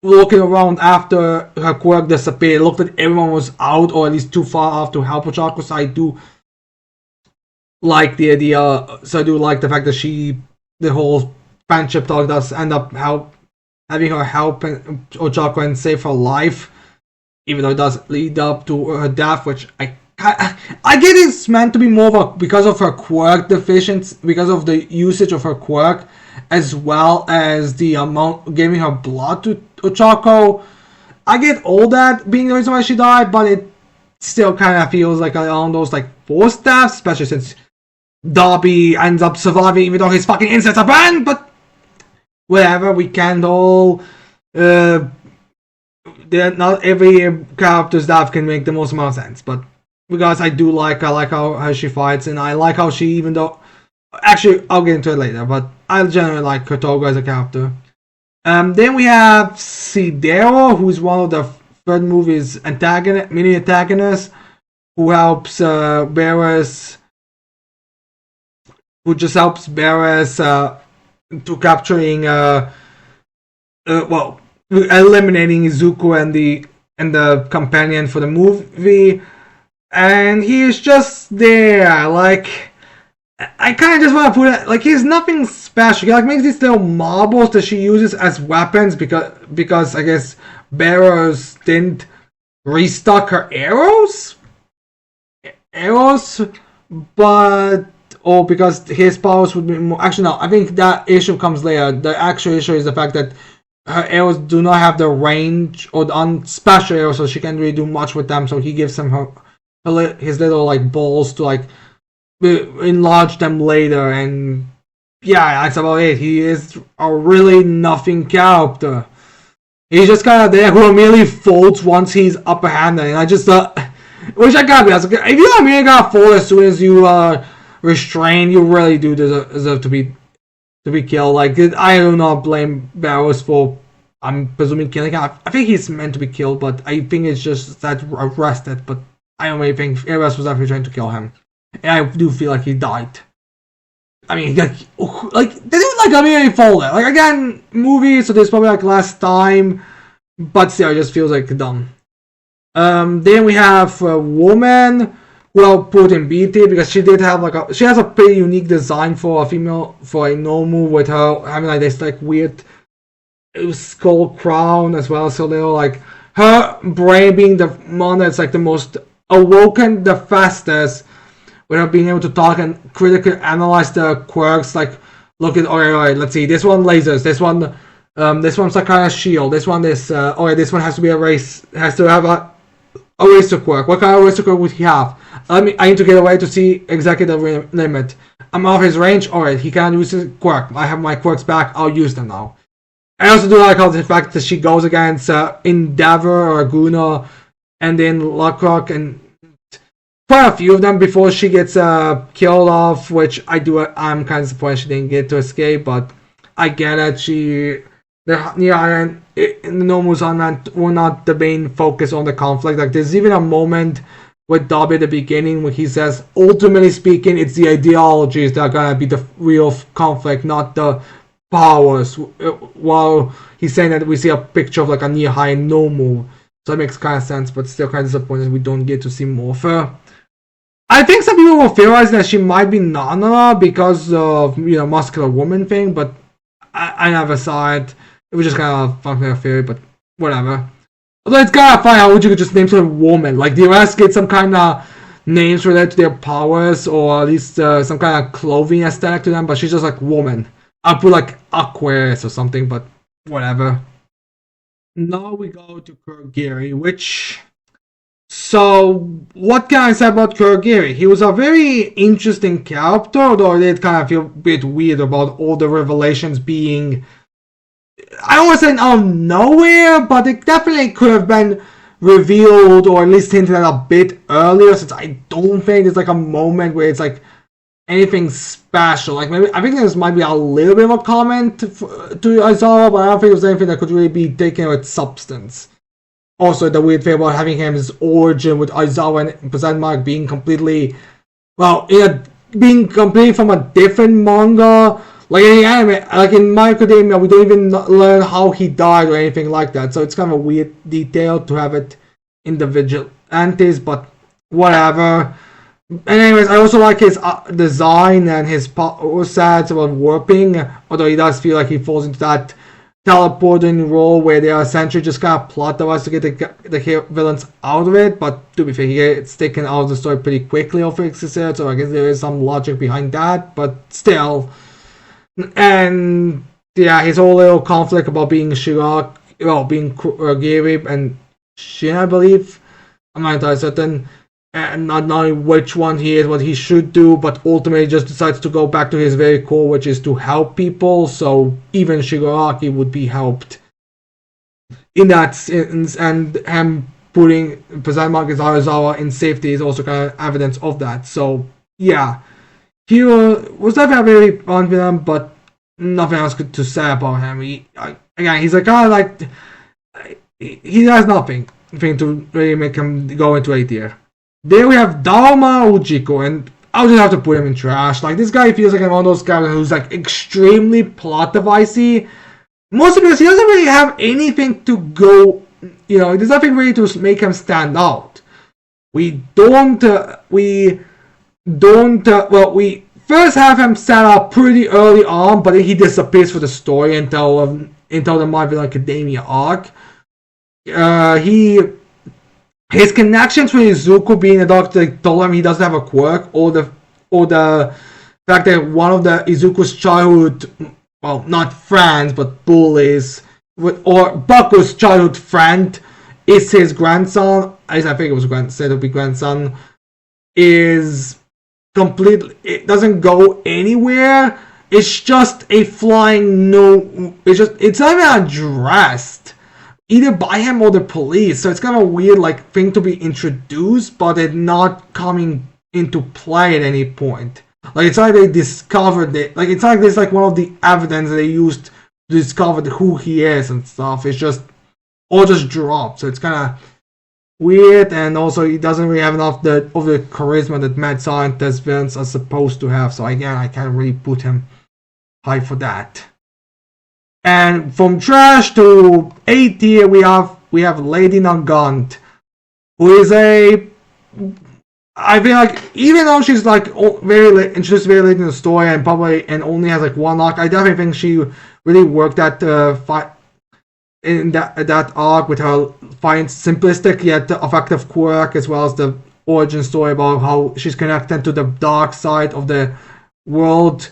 looking around after her quirk disappeared, it looked like everyone was out, or at least too far off to help Ochako, so I do like the idea, so I do like the fact that the whole friendship talk does end up having her help Ochako and save her life. Even though it does lead up to her death, which I get it's meant to be more of because of her quirk deficiency, because of the usage of her quirk, as well as the amount giving her blood to Ochako. I get all that being the reason why she died, but it still kind of feels like on those like forced deaths, especially since Darby ends up surviving even though his fucking insides are banned. But whatever, we can't all. Not every character's death can make the most amount of sense, but because I like how she fights, and I like how she, even though, actually I'll get into it later, but I generally like Kotoga as a character. Then we have Sidero, who's one of the third movie's mini antagonists, who helps Beerus, who just helps Beerus to capturing eliminating Izuku and the companion for the movie, and he is just there. Like, I kind of just want to put it like he's nothing special. He like makes these little marbles that she uses as weapons because I guess Beerus didn't restock her arrows, but or because his powers would be more. Actually, no. I think that issue comes later. The actual issue is the fact that her arrows do not have the range or on special arrows, so she can't really do much with them. So he gives him his little like balls to like enlarge them later, and yeah, that's about it. He is a really nothing character. He's just kind of there who immediately folds once he's upper handed, and I just which I gotta be honest, if you immediately gotta fold as soon as you restrain, you really do deserve to be killed. Like, I do not blame Barrows for, I'm presuming, killing him. I think he's meant to be killed, but I think it's just that arrested. But I don't really think Eros was actually trying to kill him, and I do feel like he died. I mean, like they do like immediately fold it. Like, again, movie, so there's probably like last time, but still, it just feels like dumb. Then we have a woman. Well, put in BT, because she did have she has a pretty unique design for a normal, with her having like this like weird skull crown, as well as a little like her brain being the one that's like the most awoken the fastest, with her being able to talk and critically analyze the quirks, like look at alright, let's see, this one lasers, this one's like kind of shield, this one this one has to be has to have a eraser quirk. What kind of eraser quirk would he have? I need to get away to see exactly the limit. I'm off his range. Alright, he can't use his quirk. I have my quirks back. I'll use them now. I also do like how the fact that she goes against Endeavor or Guna, and then Lockrock, and quite a few of them before she gets killed off, which I'm kind of surprised she didn't get to escape, but I get it. The normals were not the main focus on the conflict. Like, there's even a moment with Dobby at the beginning where he says, ultimately speaking, it's the ideologies that are gonna be the real conflict, not the powers. While he's saying that we see a picture of like a near high normal, so it makes kind of sense, but still kind of disappointed we don't get to see more of her. I think some people will theorize that she might be Nana because of muscular woman thing, but I never saw it. It was just kind of a fun theory, but whatever. Although it's kind of funny how would you could just name some woman. Like the US get some kind of names related to their powers, or at least some kind of clothing aesthetic to them, but she's just like woman. I'll put like Aquarius or something, but whatever. Now we go to Kurogiri, which... So, what can I say about Kurogiri? He was a very interesting character, although I did kind of feel a bit weird about all the revelations being... I don't want to say out of nowhere, but it definitely could have been revealed or at least hinted at a bit earlier, since I don't think there's like a moment where it's like anything special. Like maybe I think this might be a little bit of a comment to Aizawa, but I don't think there's anything that could really be taken with substance. Also, the weird thing about having him his origin with Aizawa and Present Mark being completely, well, being completely from a different manga. Like in the anime, like in My Academia, we don't even learn how he died or anything like that. So it's kind of a weird detail to have it in the Vigilantes, but whatever. And anyways, I also like his design and his power sets about warping, although he does feel like he falls into that teleporting role where they are essentially just kind of plot device to get the villains out of it, but to be fair, he gets taken out of the story pretty quickly of Fixer, so I guess there is some logic behind that, but still. And yeah, his whole little conflict about being Shirak, well, being Kurogiri and Shin, I believe. I'm not entirely certain. And not knowing which one he is, what he should do, but ultimately just decides to go back to his very core, which is to help people. So even Shigaraki would be helped in that sense, and him putting Present Market Aizawa in safety is also kind of evidence of that. So yeah, he was definitely very confident, but nothing else good to say about him. Again, he's like kind of like he has nothing to really make him go into A tier. Then we have Daoma Ujiko, and I'll just have to put him in trash. Like, this guy feels like one of those characters who's like extremely plot devicey. Mostly because he doesn't really have anything to go, there's nothing really to make him stand out. We first have him set up pretty early on, but then he disappears for the story until the My Villain Academia arc. His connections with Izuku being a doctor told him he doesn't have a quirk, or the fact that one of the Izuku's childhood, well, not friends, but bullies, or Baku's childhood friend is his grandson. I think it was said to be grandson. Is completely, it doesn't go anywhere. It's just a flying no. It's not even addressed either by him or the police, so it's kind of a weird thing to be introduced, but it not coming into play at any point. Like, it's not like they discovered it. Like, it's not like there's one of the evidence that they used to discover who he is and stuff. It's just all just dropped. So it's kind of weird, and also he doesn't really have enough of the charisma that mad scientist villains are supposed to have. So again, I can't really put him high for that. And from trash to A tier, we have Lady Nagant, who is I feel like, even though she's introduced very late in the story and only has one arc, I definitely think she really worked that in that arc with her fine, simplistic yet effective quirk, as well as the origin story about how she's connected to the dark side of the world.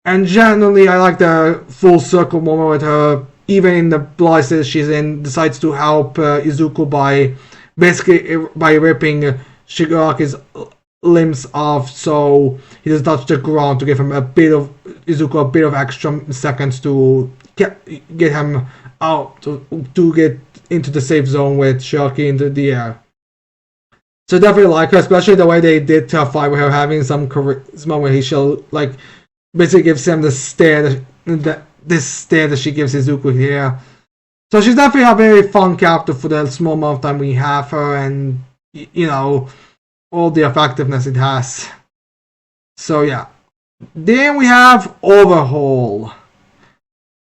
And generally, I like the full circle moment with her, even in the places she's in, decides to help Izuku by ripping Shigaraki's limbs off, so he doesn't touch the ground, to give him Izuku a bit of extra seconds to get him out, to get into the safe zone with Shigaraki into the air. So definitely like her, especially the way they did to fight with her having some charisma, where he basically gives him the stare that she gives Izuku here. So she's definitely a very fun character for the small amount of time we have her, and all the effectiveness it has. So yeah. Then we have Overhaul.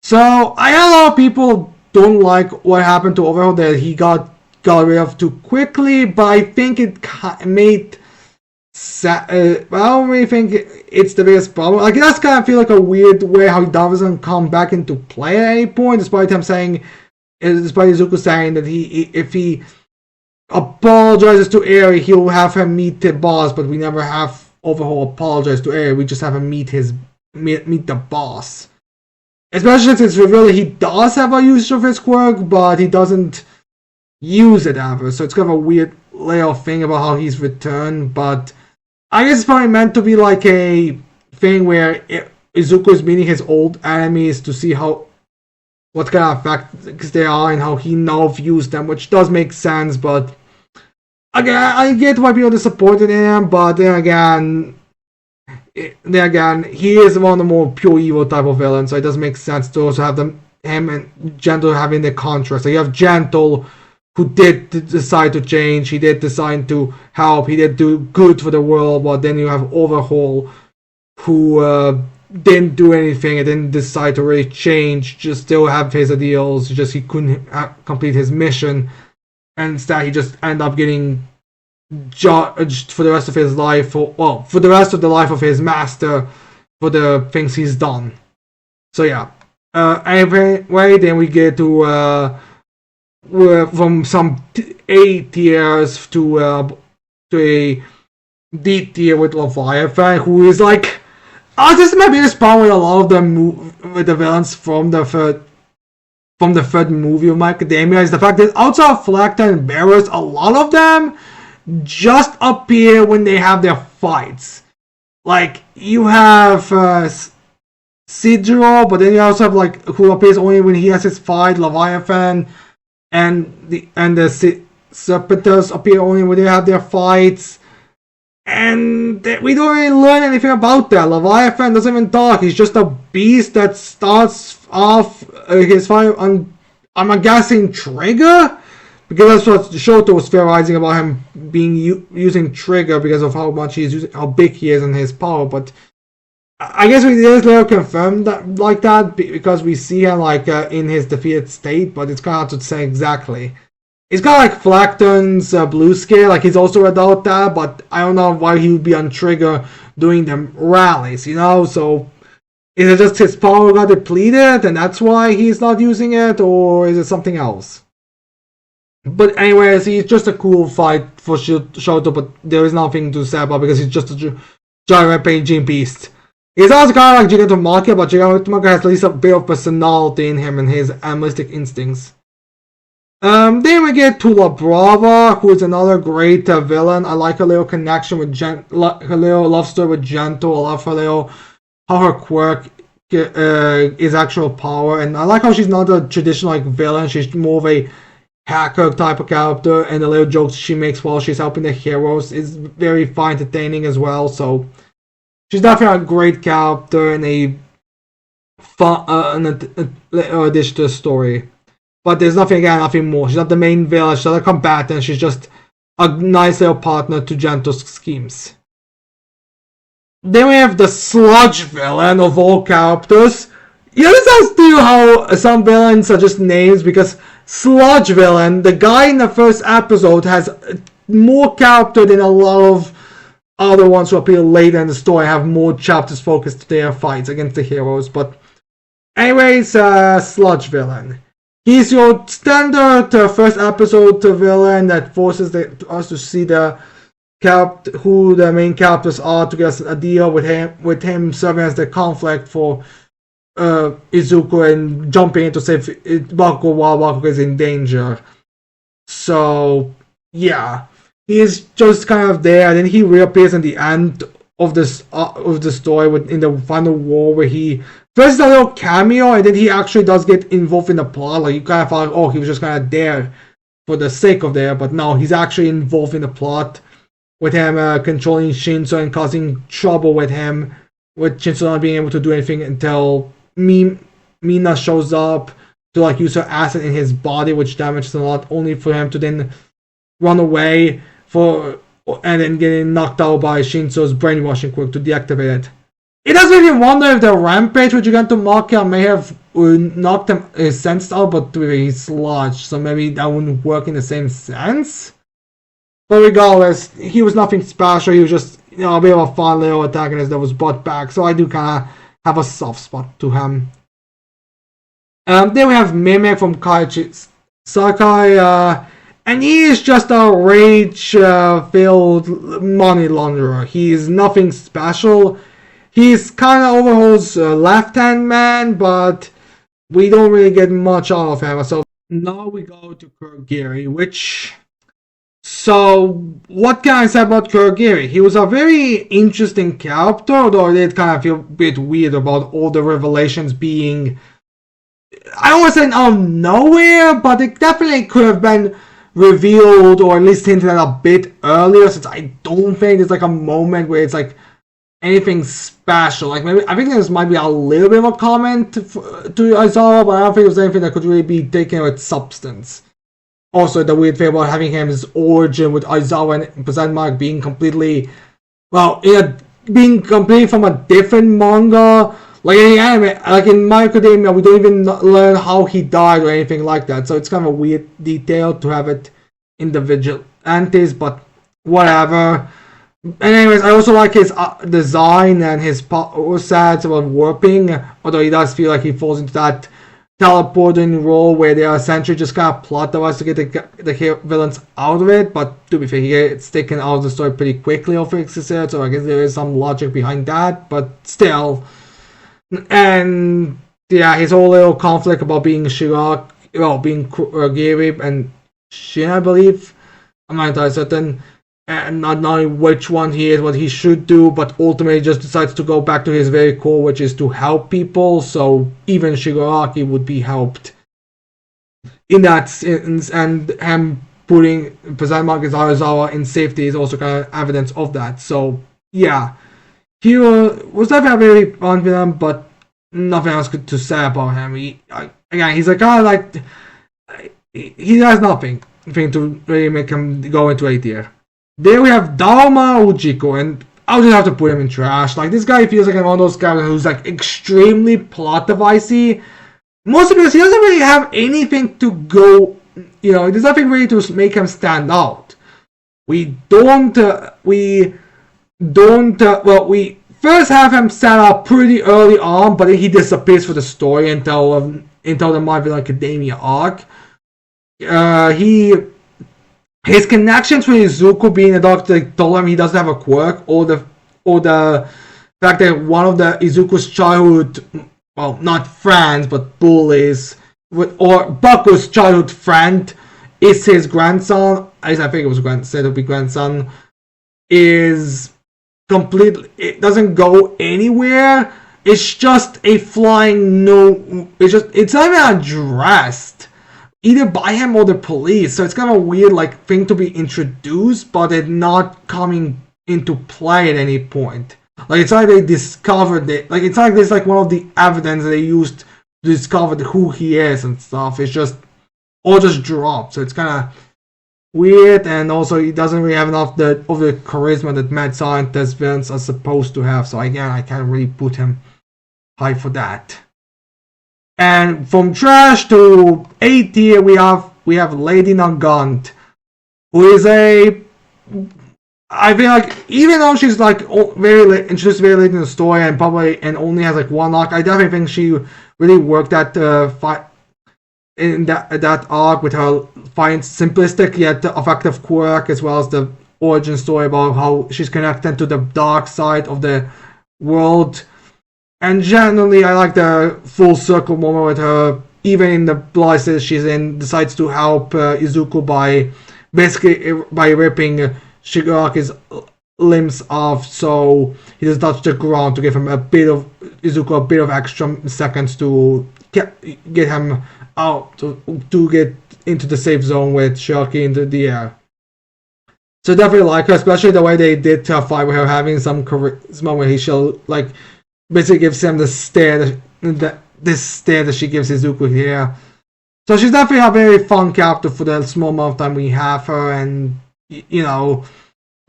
So I know a lot of people don't like what happened to Overhaul, that he got rid of too quickly, but I think it made But I don't really think it's the biggest problem. Like, it does kind of feel like a weird way how he doesn't come back into play at any point, despite Izuku saying that if he apologizes to Eri, he'll have him meet the boss, but we never have Overhaul apologize to Eri. We just have him meet the boss. Especially since it's revealed he does have a use of his quirk, but he doesn't use it ever. So it's kind of a weird little thing about how he's returned, but I guess it's probably meant to be like a thing where Izuku is meeting his old enemies to see what kind of effects they are and how he now views them, which does make sense, but again, I get why people are disappointed in him, but then again, he is one of the more pure evil type of villains, so it doesn't make sense to also have him and Gentle having the contrast. So you have Gentle, who did decide to change, he did decide to help, he did do good for the world, but then you have Overhaul, who didn't do anything and didn't decide to really change, just still have his ideals, just he couldn't complete his mission, and instead he just ended up getting judged for the rest of his life, for the rest of the life of his master, for the things he's done. So yeah. Anyway, then we get to from some A tiers to a D tier with Leviathan, who is like, this is my biggest problem with a lot of with the villains from the third movie of My Academia, is the fact that outside of Phylacta and Beerus, a lot of them just appear when they have their fights. Like, you have Sidro, but then you also have, like, who appears only when he has his fight, Leviathan, and the Serpentus appear only when they have their fights. And we don't really learn anything about that. Leviathan doesn't even talk. He's just a beast that starts off his fight on, I'm guessing, Trigger? Because that's what Shoto was theorizing about him using Trigger because of how much he's using, how big he is in his power. But I guess we did later confirm that like that because we see him like in his defeated state, but it's kind of hard to say exactly. It's kind of like Phylacton's blue scale, like he's also without that, but I don't know why he would be on Trigger doing them rallies, you know? So is it just his power got depleted and that's why he's not using it, or is it something else? But anyways, he's just a cool fight for Shoto, but there is nothing to say about because he's just a giant rampaging beast. He's also kind of like Gigantomachia, but Gigantomachia has at least a bit of personality in him and his animalistic instincts. Then we get to La Brava, who is another great villain. I like her little connection with her little love story with Gentle. I love how her quirk is actual power, and I like how she's not a traditional like villain. She's more of a hacker type of character, and the little jokes she makes while she's helping the heroes is very fun, entertaining as well. So she's definitely a great character and a fun addition to the story. But there's nothing more. She's not the main villain, she's not a combatant, she's just a nice little partner to Gentle's schemes. Then we have the sludge villain of all characters. You understand still how some villains are just names, because sludge villain, the guy in the first episode, has more character than a lot of other ones who appear later in the story, have more chapters focused to their fights against the heroes. But anyways, sludge villain. He's your standard first episode villain that forces us to see who the main characters are, to get a deal with him serving as the conflict for Izuku and jumping in to save Bakugo while Bakugo is in danger. So yeah, he's just kind of there, and then he reappears in the end of the story in the final war, where he first a little cameo, and then he actually does get involved in the plot. Like, you kind of thought, oh, he was just kind of there for the sake of there, but no, he's actually involved in the plot, with him controlling Shinso and causing trouble with him, with Shinso not being able to do anything until Mina shows up to like use her acid in his body, which damages him a lot, only for him to then run away and then getting knocked out by Shinso's brainwashing quirk to deactivate it. It does make me wonder if the rampage with Gigantomachia may have knocked him sense out, but he's sludge, so maybe that wouldn't work in the same sense. But regardless, he was nothing special. He was just a bit of a fun little antagonist that was brought back. So I do kind of have a soft spot to him. Then we have Mimic from Kaiichi Sakai, and he is just a rage-filled money launderer. He's nothing special. He's kind of Overhaul's left-hand man, but we don't really get much out of him. So now we go to Kurogiri, which... So, what can I say about Kurogiri? He was a very interesting character, although I did kind of feel a bit weird about all the revelations being... I don't want to say out of nowhere, but it definitely could have been revealed or at least hinted at a bit earlier, since I don't think there's like a moment where it's like anything special. Like maybe I think this might be a little bit of a comment to Aizawa, but I don't think there's anything that could really be taken with substance. Also, the weird thing about having him, his origin with Aizawa and Present Mark being completely, well, being completely from a different manga. Like in the anime, like in My Academia, we don't even learn how he died or anything like that. So it's kind of a weird detail to have it in the Vigilantes, but whatever. And anyways, I also like his design and his power sets about warping, although he does feel like he falls into that teleporting role where they are essentially just kind of plot device to get the villains out of it. But to be fair, he gets taken out of the story pretty quickly of Fixer, so I guess there is some logic behind that, but still. And yeah, his whole little conflict about being Shiraki, well, being Kurogiri and Shin, I believe. I'm not entirely certain. And not knowing which one he is, what he should do, but ultimately just decides to go back to his very core, which is to help people. So even Shigaraki would be helped in that sense, and him putting Present Market Aizawa in safety is also kind of evidence of that. So yeah, he was definitely very confident, but nothing else good to say about him. Again, he's like kind of like he has nothing to really make him go into A tier. Then we have Daoma Ujiko, and I'll just have to put him in trash. Like, this guy feels like one of those characters who's like extremely plot devicey. Mostly because he doesn't really have anything to go, there's nothing really to make him stand out. We first have him set up pretty early on, but then he disappears for the story until the My Villain Academia arc. His connections with Izuku being a doctor told him he doesn't have a quirk, or the fact that one of the Izuku's childhood, well, not friends, but bullies, or Baku's childhood friend is his grandson. I think it was said to be grandson. Is completely, it doesn't go anywhere. It's just a flying no. It's not even addressed either by him or the police, so it's kind of a weird thing to be introduced, but it not coming into play at any point. Like, it's like they discovered it. Like, it's like there's one of the evidence that they used to discover who he is and stuff. It's just all just dropped. So it's kind of weird, and also he doesn't really have enough of the charisma that mad scientist villains are supposed to have. So again, I can't really put him high for that. And from trash to A tier, we have Lady Nagant, who is I feel like, even though she's introduced very late in the story and only has one arc, I definitely think she really worked that in that arc with her fine, simplistic yet effective quirk, as well as the origin story about how she's connected to the dark side of the world. And generally, I like the full circle moment with her, even in the places she's in, decides to help Izuku by ripping Shigaraki's limbs off, so he doesn't touch the ground, to give him Izuku a bit of extra seconds to get him out, to get into the safe zone with Shigaraki into the air. So definitely like her, especially the way they did to fight with her having some charisma, where she'll basically gives him the stare that she gives Izuku here. So she's definitely a very fun character for the small amount of time we have her, and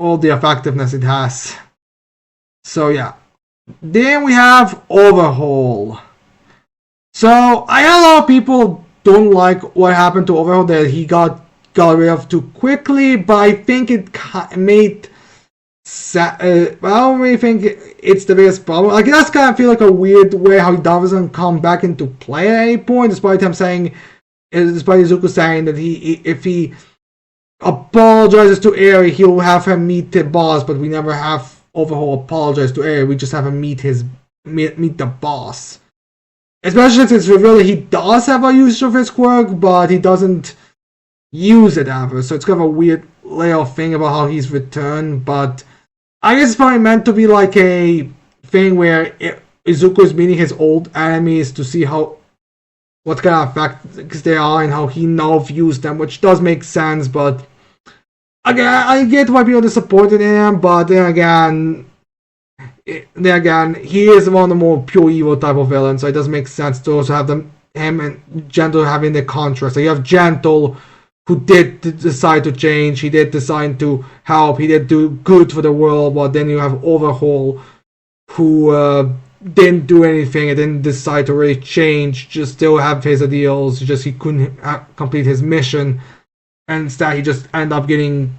all the effectiveness it has. So yeah. Then we have Overhaul. So I know a lot of people don't like what happened to Overhaul, that he got rid of too quickly, but I think it made But I don't really think it's the biggest problem. Like, it does kind of feel like a weird way how he doesn't come back into play at any point, despite Izuku saying that if he apologizes to Eri, he'll have him meet the boss, but we never have Overhaul apologize to Eri. We just have him meet the boss. Especially since it's revealed that he does have a use of his quirk, but he doesn't use it ever. So it's kind of a weird little thing about how he's returned, but I guess it's probably meant to be like a thing where Izuku is meeting his old enemies to see what kind of effects they are and how he now views them, which does make sense, but again, I get why people are disappointed in him, but then again, he is one of the more pure evil type of villains, so it does make sense to also have him and Gentle having the contrast. So you have Gentle, who did decide to change, he did decide to help, he did do good for the world, but then you have Overhaul, who didn't do anything and didn't decide to really change, just still have his ideals, just he couldn't complete his mission, and instead he just ended up getting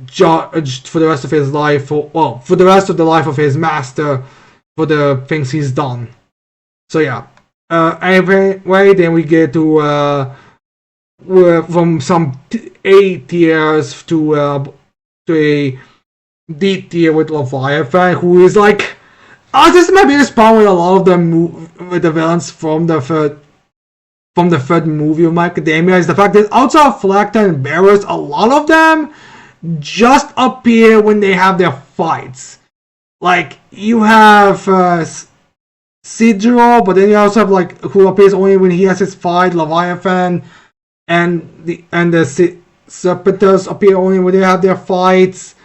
judged for the rest of his life, for the rest of the life of his master, for the things he's done. So yeah. Anyway, then we get to from some A tiers to a D tier with Leviathan, who is like, this is my biggest problem with a lot of with the villains from the third movie of My Academia, is the fact that outside of Phylacta and Beerus, a lot of them just appear when they have their fights. Like, you have Sidro, but then you also have, like, who appears only when he has his fight, Leviathan, and the Serpentus appear only when they have their fights.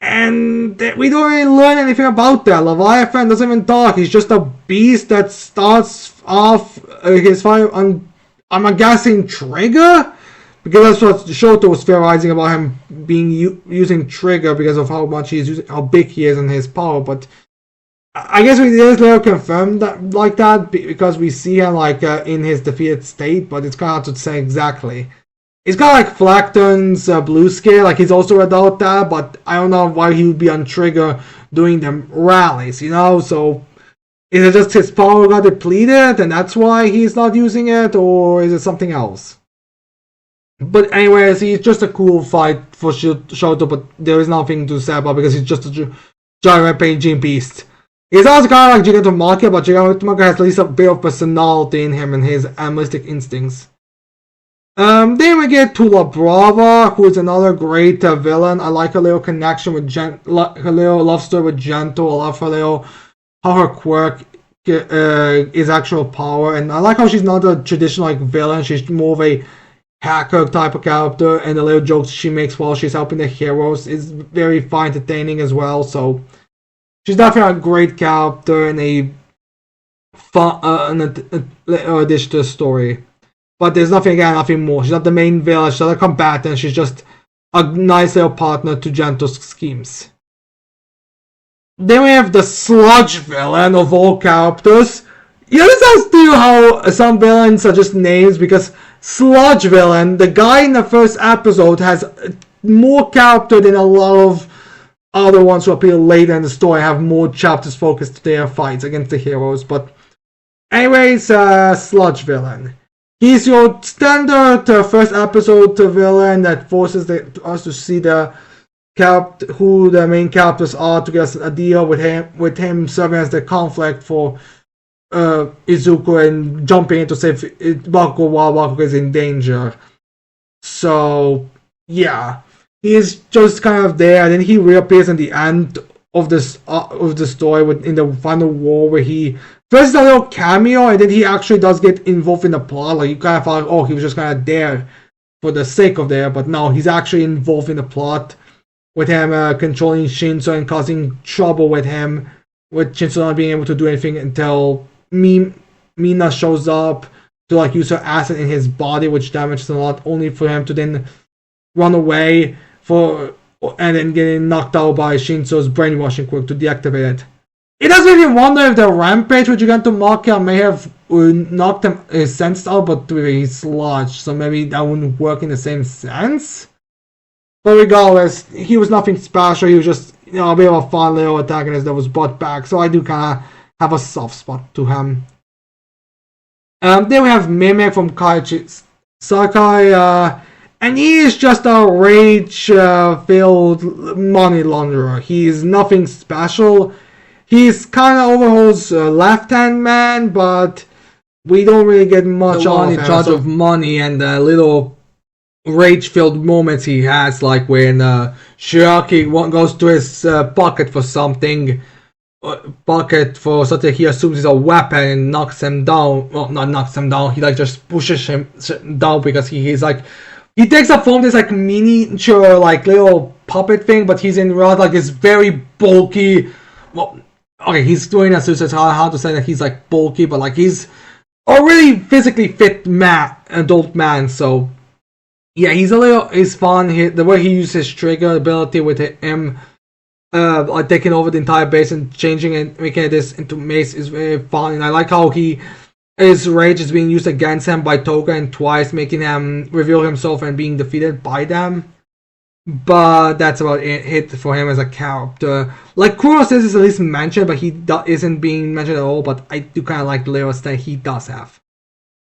And we don't really learn anything about that. Leviathan doesn't even talk. He's just a beast that starts off his fight on, I'm guessing, Trigger? Because that's what Shoto was theorizing about him using Trigger because of how much he's using, how big he is in his power. But I guess we did later confirm that like that because we see him like in his defeated state, but it's kind of hard to say exactly. It's kind of like Phylacton's blue scale, like he's also without that, but I don't know why he would be on Trigger doing them rallies, you know? So, is it just his power got depleted and that's why he's not using it, or is it something else? But anyways, he's just a cool fight for Shoto, but there is nothing to say about because he's just a giant rampaging beast. He's also kind of like Gigantomachia, but Gigantomachia has at least a bit of personality in him and his animalistic instincts. Then we get to La Brava, who is another great villain. I like her little connection with her little love story with Gentle. I love how her quirk is actual power, and I like how she's not a traditional like villain. She's more of a hacker type of character, and the little jokes she makes while she's helping the heroes is very fun, entertaining as well. So she's definitely a great character and a fun addition to the story. But there's nothing more. She's not the main villain, she's not a combatant, she's just a nice little partner to Gentle's schemes. Then we have the sludge villain of all characters. You understand still how some villains are just names, because sludge villain, the guy in the first episode, has more character than a lot of other ones who appear later in the story, have more chapters focused to their fights against the heroes. But anyways, sludge villain. He's your standard first episode villain that forces us to see who the main characters are, to get a deal with him serving as the conflict for Izuku and jumping in to save Bakugo while Bakugo is in danger. So yeah, he's just kind of there, and then he reappears in the end of the story in the final war, where he first a little cameo, and then he actually does get involved in the plot. Like, you kind of thought, oh, he was just kind of there for the sake of there, but no, he's actually involved in the plot, with him controlling Shinso and causing trouble with him, with Shinso not being able to do anything until Mina shows up to like use her acid in his body, which damages him a lot, only for him to then run away and then getting knocked out by Shinso's brainwashing quirk to deactivate it. It does make me wonder if the rampage with Gigantomachia may have knocked him sense out, but he's sludge, so maybe that wouldn't work in the same sense. But regardless, he was nothing special. He was just a bit of a fun little antagonist that was brought back. So I do kind of have a soft spot to him. Then we have Mimic from Kaiichi Sakai, and he is just a rage-filled money launderer. He's nothing special. He's kind of Overhaul's left-hand man, but we don't really get much on in charge of money and the little rage-filled moments he has, like when Shiaki goes to his pocket for something. Bucket for something he assumes is a weapon and knocks him down. Well, not knocks him down. He like just pushes him down because he's like he takes up form this like miniature like little puppet thing, but he's in reality like this very bulky. Well, okay, he's doing that, so it's hard to say that he's like bulky, but like he's a really physically fit adult man. So yeah, he's fun. The way he uses his trigger ability with him. Like taking over the entire base and changing it, making this into Mace is very fun, and I like how his rage is being used against him by Toga and twice, making him reveal himself and being defeated by them. But that's about it for him as a character. Like Kuros is at least mentioned, but he isn't being mentioned at all. But I do kind of like the little that he does have.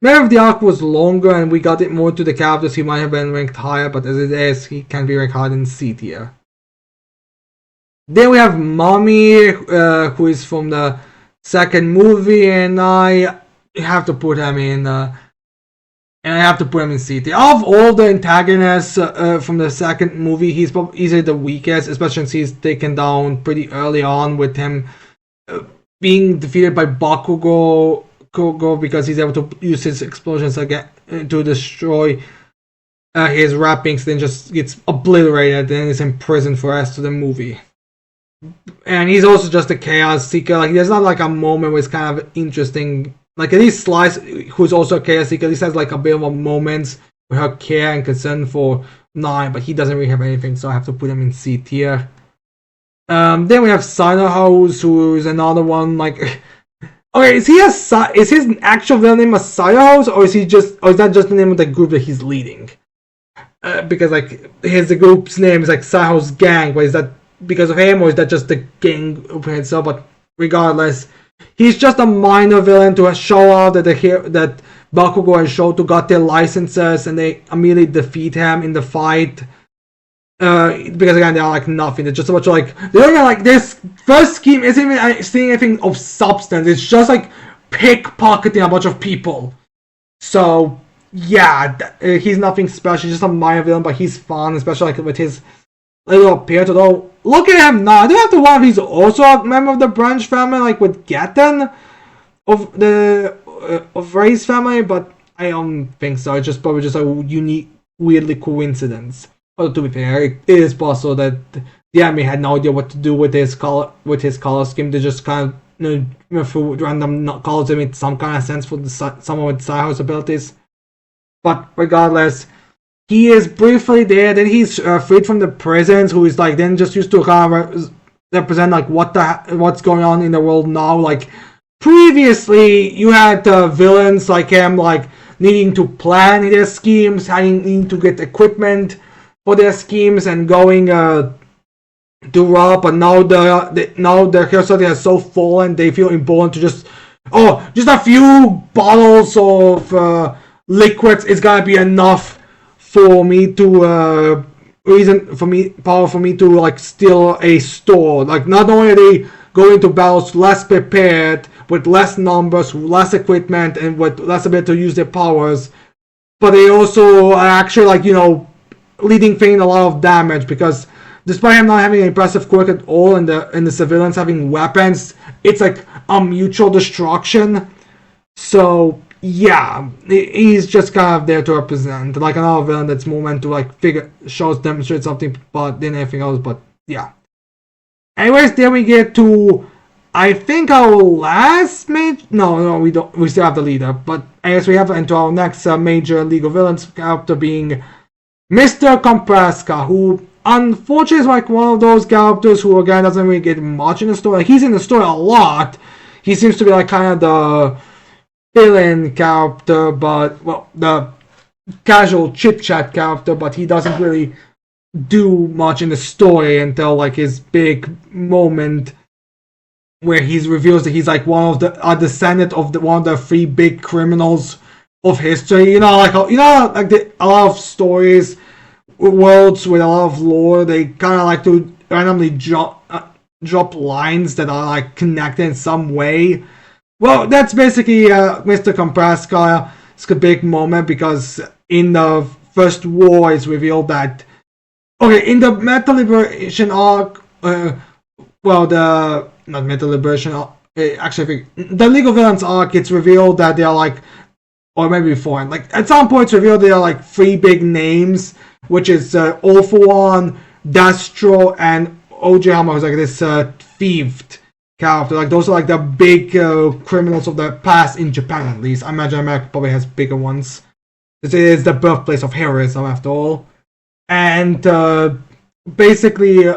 Maybe if the arc was longer and we got it more to the characters, he might have been ranked higher. But as it is, he can be ranked higher than C tier. Then we have Mommy, who is from the second movie, and I have to put him in, C tier. Of all the antagonists from the second movie, he's probably easily the weakest, especially since he's taken down pretty early on with him being defeated by Bakugo because he's able to use his explosions again to destroy his wrappings, then just gets obliterated and is imprisoned for the rest of the movie. And he's also just a chaos seeker. Like there's not like a moment where it's kind of interesting. Like at least Slice, who's also a chaos seeker, at least has like a bit of a moment with her care and concern for 9, but he doesn't really have anything, so I have to put him in C tier. Then we have Sinohouse, who is another one. Like, okay, is his actual villain name a Sinohouse, or is that just the name of the group that he's leading? Because like the group's name is like Sinohouse Gang, but is that because of him, or is that just the gang itself? But regardless, he's just a minor villain to show off that that Bakugo and Shoto got their licenses, and they immediately defeat him in the fight. Because again, they're like nothing. They're just a bunch of like they don't even like this first scheme isn't even seeing anything of substance. It's just like pickpocketing a bunch of people. So yeah, he's nothing special. He's just a minor villain, but he's fun, especially like with his little appearance. Although look at him now. I do have to wonder if he's also a member of the Branch family, like with Gaten of the of Ray's family, but I don't think so. It's just probably just a unique, weirdly coincidence. Although to be fair, it is possible that the anime had no idea what to do with his color scheme. They just kind of through random colors to make some kind of sense for someone with Saiho's abilities. But regardless, he is briefly there. Then he's freed from the prisons, who is like then just used to kind of represent like what's going on in the world now. Like previously, you had villains like him, like needing to plan their schemes, needing to get equipment for their schemes, and going to rob. But now their curiosity has so fallen, they feel emboldened to just a few bottles of liquids is gonna be enough for me to power for me to like steal a store. Like not only are they going to battles less prepared, with less numbers, less equipment, and with less ability to use their powers, but they also are actually like leading Fane a lot of damage, because despite him not having an impressive quirk at all, and the civilians having weapons, it's like a mutual destruction. So yeah, he's just kind of there to represent like another villain that's more meant to like demonstrate something, but than anything else. But yeah. Anyways, then we get to I think our last major. No, we don't. We still have the leader, but I guess we have into our next major League of Villains character being Mr. Kompreska, who unfortunately is like one of those characters who again doesn't really get much in the story. Like, he's in the story a lot. He seems to be like kind of the villain character, but well, the casual chit chat character, but he doesn't really do much in the story until like his big moment where he reveals that he's like one of the a descendant of one of the three big criminals of history. A lot of stories, worlds with a lot of lore, they kind of like to randomly drop lines that are like connected in some way. Well, that's basically Mr. Kompraska's big moment, because in the first war it's revealed that in the Metal Liberation arc, the not Metal Liberation arc, actually the League of Villains arc, it's revealed that they are like, or maybe before, like at some point it's revealed there are like three big names, which is All For One, Destro, and OJ Hammer, who's like this thieved character. Like those are like the big criminals of the past in Japan, at least. I imagine America probably has bigger ones. It is the birthplace of heroism, after all. And basically,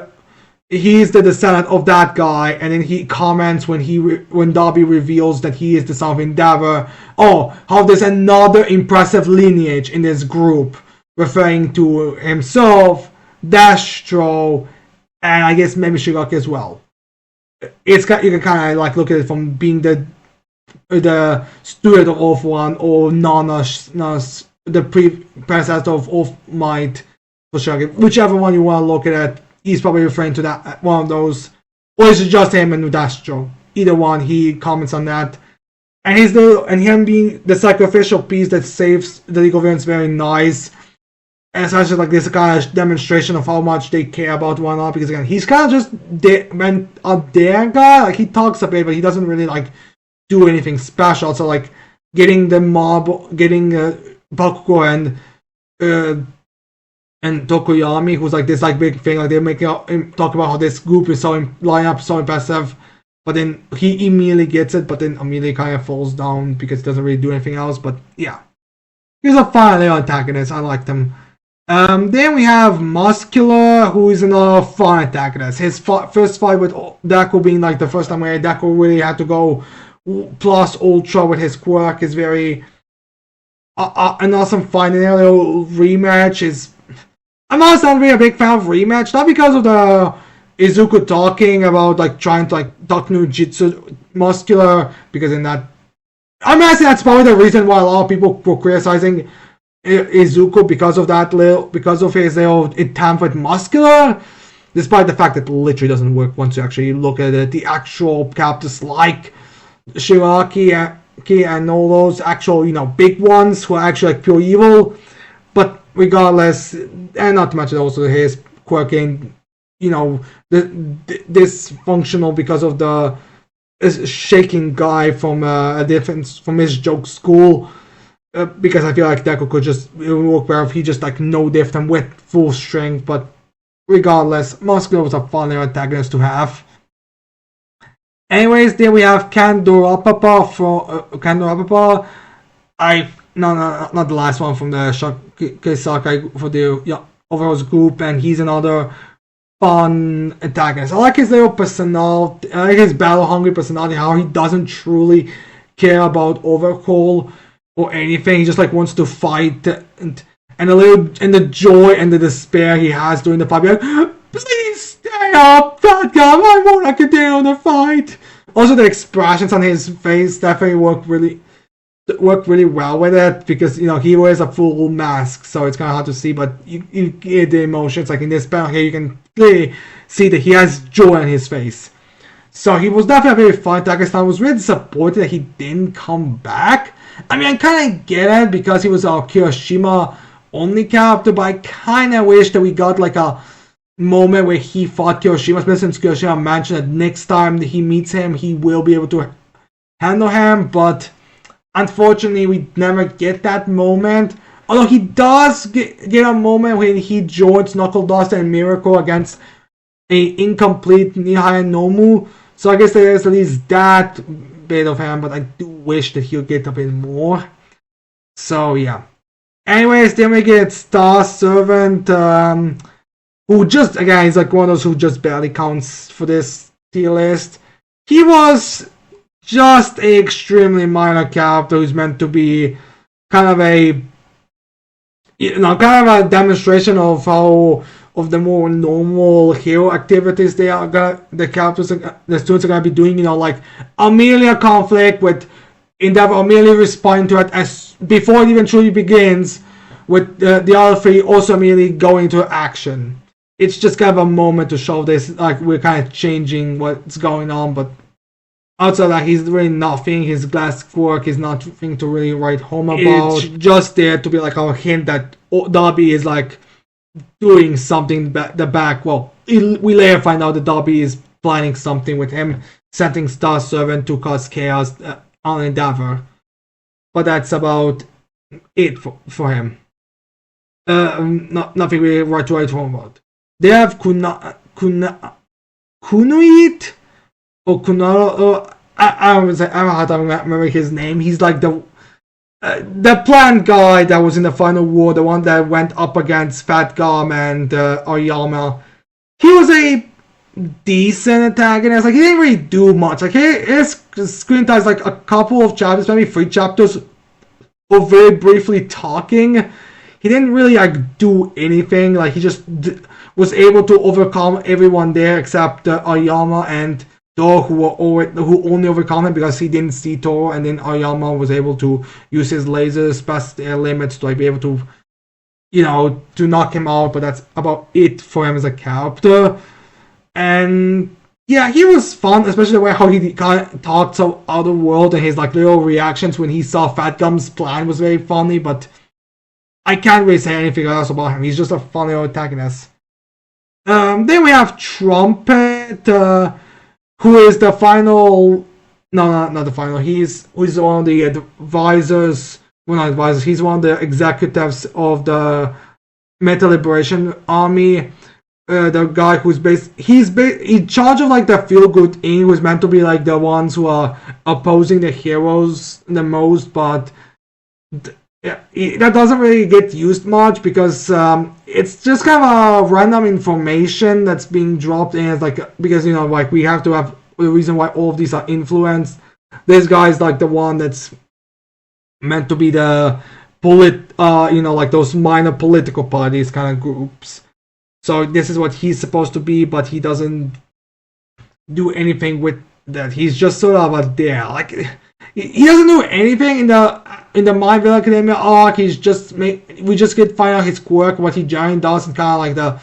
he's the descendant of that guy, and then he comments when Darby reveals that he is the son of Endeavor. Oh, how there's another impressive lineage in this group, referring to himself, Destro, and I guess maybe Shigaki as well. You can kind of like look at it from being the steward of All For One, or the predecessor of All Might for Shigaki. Whichever one you want to look at, he's probably referring to that one of those, or is it just him and Destro? Either one, he comments on that. And him being the sacrificial piece that saves the League of Villains, very nice. And especially like this kind of demonstration of how much they care about one another, because again, he's kind of just a there guy. Like he talks a bit, but he doesn't really like do anything special. So like getting Bakugo and Tokoyami, who's like this like big thing, like they're talk about how this group is line up so impressive, but then he immediately gets it, but then immediately kind of falls down because he doesn't really do anything else. But yeah, he's a fun little antagonist. I liked him. Then we have Muscular, who is another fun antagonist. His first fight with Deku being like the first time where Deku really had to go plus ultra with his quirk is very an awesome fight. And a little rematch is, I'm honestly not really a big fan of rematch, not because of the Izuku talking about like trying to like talk new Jitsu Muscular, because in that, I'm honestly that's probably the reason why a lot of people were criticizing Izuku because of his little attempt with Muscular, despite the fact that it literally doesn't work once you actually look at it. The actual characters like Shiraki and all those actual, big ones who are actually like pure evil, but regardless, and not to mention also his quirking, dysfunctional because of the shaking guy from his joke school. Because I feel like Deku could just work better if he just like no diff them with full strength. But regardless, Muscular was a fun antagonist to have. Anyways, there we have Kandorapapa from Kandorapapa. Not the last one from the Sakai for the overall group, and he's another fun antagonist. I like his little personality. I like his battle hungry personality. How he doesn't truly care about Overhaul or anything. He just like wants to fight, and the joy and the despair he has during the fight. Like, please stay up, fat guy. I won't continue on the fight. Also, the expressions on his face definitely work really well with it, because he wears a full mask, so it's kind of hard to see. But you get the emotions. Like in this battle here, you can clearly see that he has joy on his face. So he was definitely a very fun antagonist. I was really disappointed that he didn't come back. I mean, I kind of get it because he was our Kirishima only character, but I kind of wish that we got like a moment where he fought Kirishima, especially since Kirishima mentioned that next time that he meets him, he will be able to handle him, but unfortunately, we never get that moment. Although he does get a moment when he joins Knuckle Duster and Miracle against a incomplete Nihaya Nomu, so I guess there is at least that bit of him, but I do wish that he'll get a bit more. So yeah. Anyways, then we get Star Servant, who just, again, he's like one of those who just barely counts for this tier list. He was just an extremely minor character who's meant to be kind of a demonstration of how of the more normal hero activities the characters, the students are gonna be doing. You know, like Amelia conflict with Endeavor, Amelia responding to it as before it even truly begins, with the other three also immediately going into action. It's just kind of a moment to show this, like we're kind of changing what's going on, but outside of that, he's really nothing. His glass work is nothing to really write home about. It's just there to be like a hint that Darby is like doing something the back. Well, we later find out that Darby is planning something with him, sending Star Servant to cause chaos on Endeavor. But that's about it for him. Nothing really to write home about. They have Kunuit or Kunaro. I don't know how to remember his name. He's like the plant guy that was in the final war, the one that went up against Fat Gum and Oyama. He was a decent antagonist. Like he didn't really do much. Like his screen time is like a couple of chapters, maybe 3 chapters, of very briefly talking. He didn't really like do anything. Like he just was able to overcome everyone there except Oyama and Toro, who only overcome him because he didn't see Toro, and then Oyama was able to use his lasers past their limits to like be able to, you know, to knock him out. But that's about it for him as a character. And yeah, he was fun, especially the way how he kind of talked so otherworld, and his like little reactions when he saw Fat Gum's plan was very funny. But I can't really say anything else about him. He's just a funny old antagonist. Then we have Trumpet, who is the final. No, not the final. Who's one of the advisors. Well, not advisors. He's one of the executives of the Meta Liberation Army. The guy who's he's in charge of like the Feel Good Inc., who's meant to be like the ones who are opposing the heroes the most, but that doesn't really get used much because it's just kind of a random information that's being dropped in. It's like, because you know, like we have to have the reason why all of these are influenced. This guy's like the one that's meant to be the you know, like those minor political parties kind of groups. So this is what he's supposed to be, but he doesn't do anything with that. He's just sort of a there. Like he doesn't do anything in the My Hero Academia arc. He's just we just get find out his quirk, what he generally does, and kind of like the,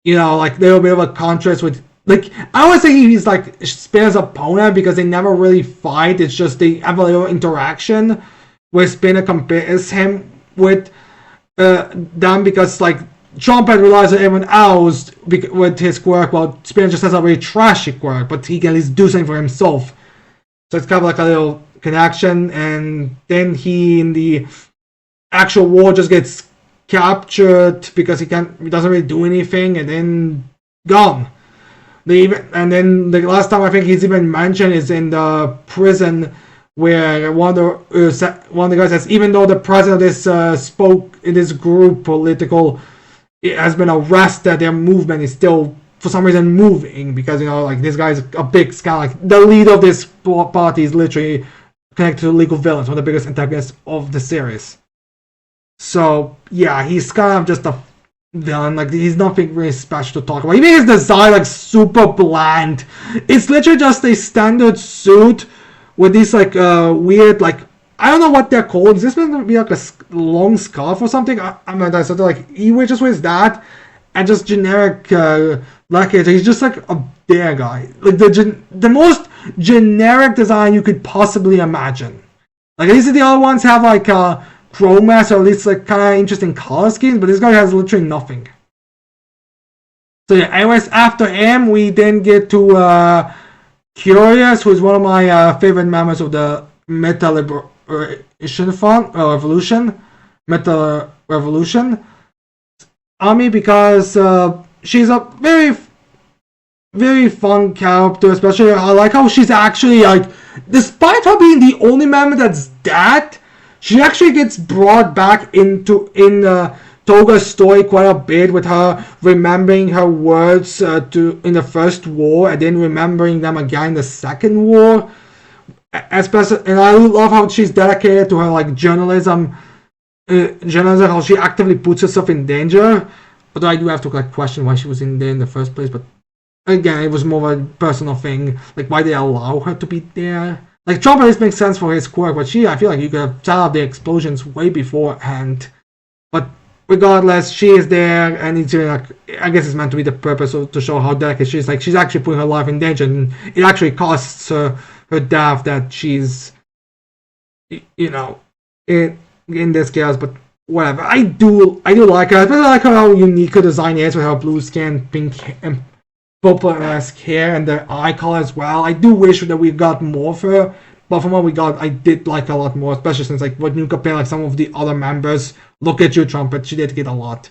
you know, like little bit of a contrast with, like, I would say he's like Spinner's opponent because they never really fight. It's just they have a little interaction where Spinner compares him with them because like Trumpet relies on everyone else with his quirk, while Spinner just has a very trashy quirk, but he can at least do something for himself. So it's kind of like a little connection, and then he in the actual war just gets captured because he doesn't really do anything, and then gone. And then the last time I think he's even mentioned is in the prison, where one of the guys says, even though the president of this spoke in this group political, it has been arrested, their movement is still for some reason moving, because, you know, like this guy's a big scam. Like the leader of this party is literally connected to legal villains, one of the biggest antagonists of the series. So yeah, he's kind of just a villain. Like he's nothing really special to talk about. Even his design, like super bland. It's literally just a standard suit with these like weird, like, I don't know what they're called. Is this meant to be like a long scarf or something? I'm not something like he just wears that and just generic black hair. He's just like a bear guy, like the most generic design you could possibly imagine. Like at least the other ones have like chromas, or at least like kind of interesting color schemes, but this guy has literally nothing. So yeah, anyways, after him we then get to Curious, who is one of my favorite members of the Meta Liberation Front, Revolution, Meta Revolution Army, because she's a very, very fun character. Especially, I like how she's actually like, despite her being the only member that's dead, she actually gets brought back in Toga's story quite a bit, with her remembering her words in the first war and then remembering them again in the second war. Especially, and I love how she's dedicated to her like journalism, how she actively puts herself in danger Although I do have to like question why she was in there in the first place, but again, it was more of a personal thing. Like, why they allow her to be there? Like, Trump at least makes sense for his quirk, but I feel like you could have set up the explosions way beforehand. But regardless, she is there, and it's like, I guess it's meant to be the purpose to show how delicate she is. Like, she's actually putting her life in danger, and it actually costs her death that she's, you know, in this chaos. But whatever, I do like her. I really like how unique her design is with her blue skin, pink and purple-esque hair, and the eye color as well. I do wish that we got more of her, but from what we got, I did like a lot more, especially since like when you compare like some of the other members. Look at you, Trumpet. She did get a lot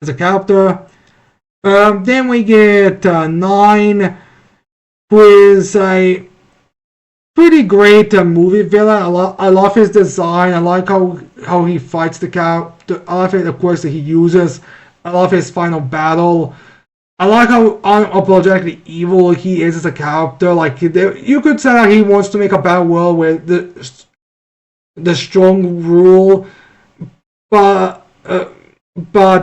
as a character. Then we get 9, who is a pretty great movie villain. I love his design. I like how he fights the character. I love it, of course, that he uses. I love his final battle. I like how unapologetically evil he is as a character. Like, you could say that he wants to make a bad world where the strong rule, but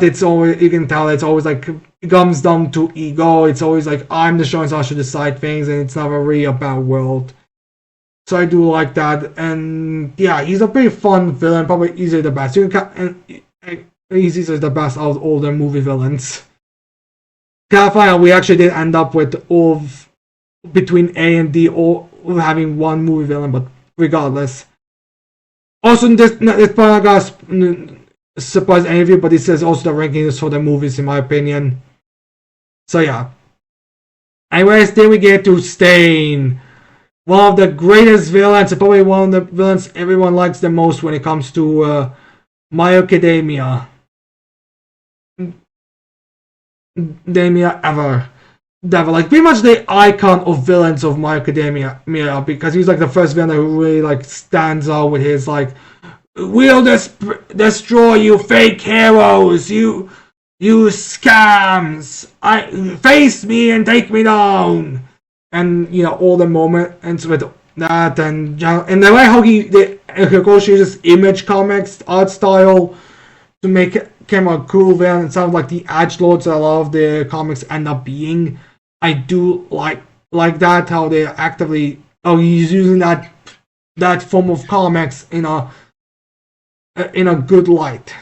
it's always, you can tell it's always like it comes down to ego. It's always like I'm the strong, so I should decide things, and it's never really a bad world. So I do like that, and yeah, he's a pretty fun villain. Probably easily the best. He's easily the best out of all the movie villains. Final, we actually did end up with all between A and D, all having one movie villain, but regardless. Also, this part I got surprise any of you, but it says also the rankings for the movies, in my opinion. So yeah. Anyways, then we get to Stain. One of the greatest villains, probably one of the villains everyone likes the most when it comes to My Academia. Ever. Like pretty much the icon of villains of My Academia, because he's like the first villain who really like stands out with his like, we'll destroy you fake heroes, you scams, face me and take me down, and you know all the moments with that, and the way how he uses Image Comics art style to make him a cool villain. It sounds like the edgelords that a lot of the comics end up being. I do like that, how they actively he's using that form of comics in a good light.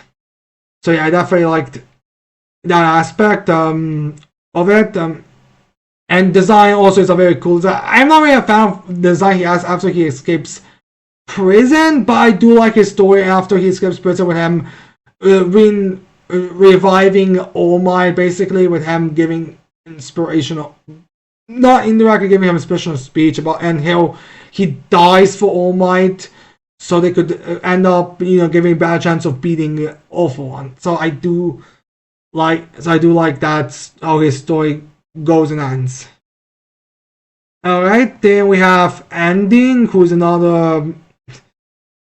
So yeah, I definitely liked that aspect of it. And design also is a very cool design. I'm not really a fan of design he has after he escapes prison, but I do like his story after he escapes prison with him reviving All Might, basically, with him giving inspirational, not indirectly giving him a inspirational speech about, and how he dies for All Might, so they could end up, giving a bad chance of beating Awful One. So I do like that, how his story goes and ends. Alright, then we have Ending, who's another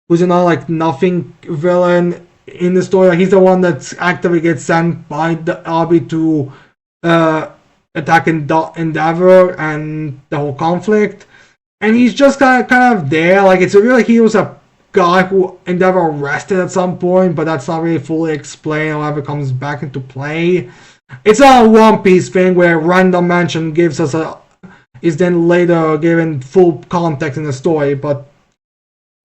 like nothing villain in the story. He's the one that actively gets sent by the army to attack Endeavor and the whole conflict, and he's just kind of there. Like, it's really, he was a guy who Endeavor arrested at some point, but that's not really fully explained or ever comes back into play. It's a One Piece thing where random mention gives us is then later given full context in the story, but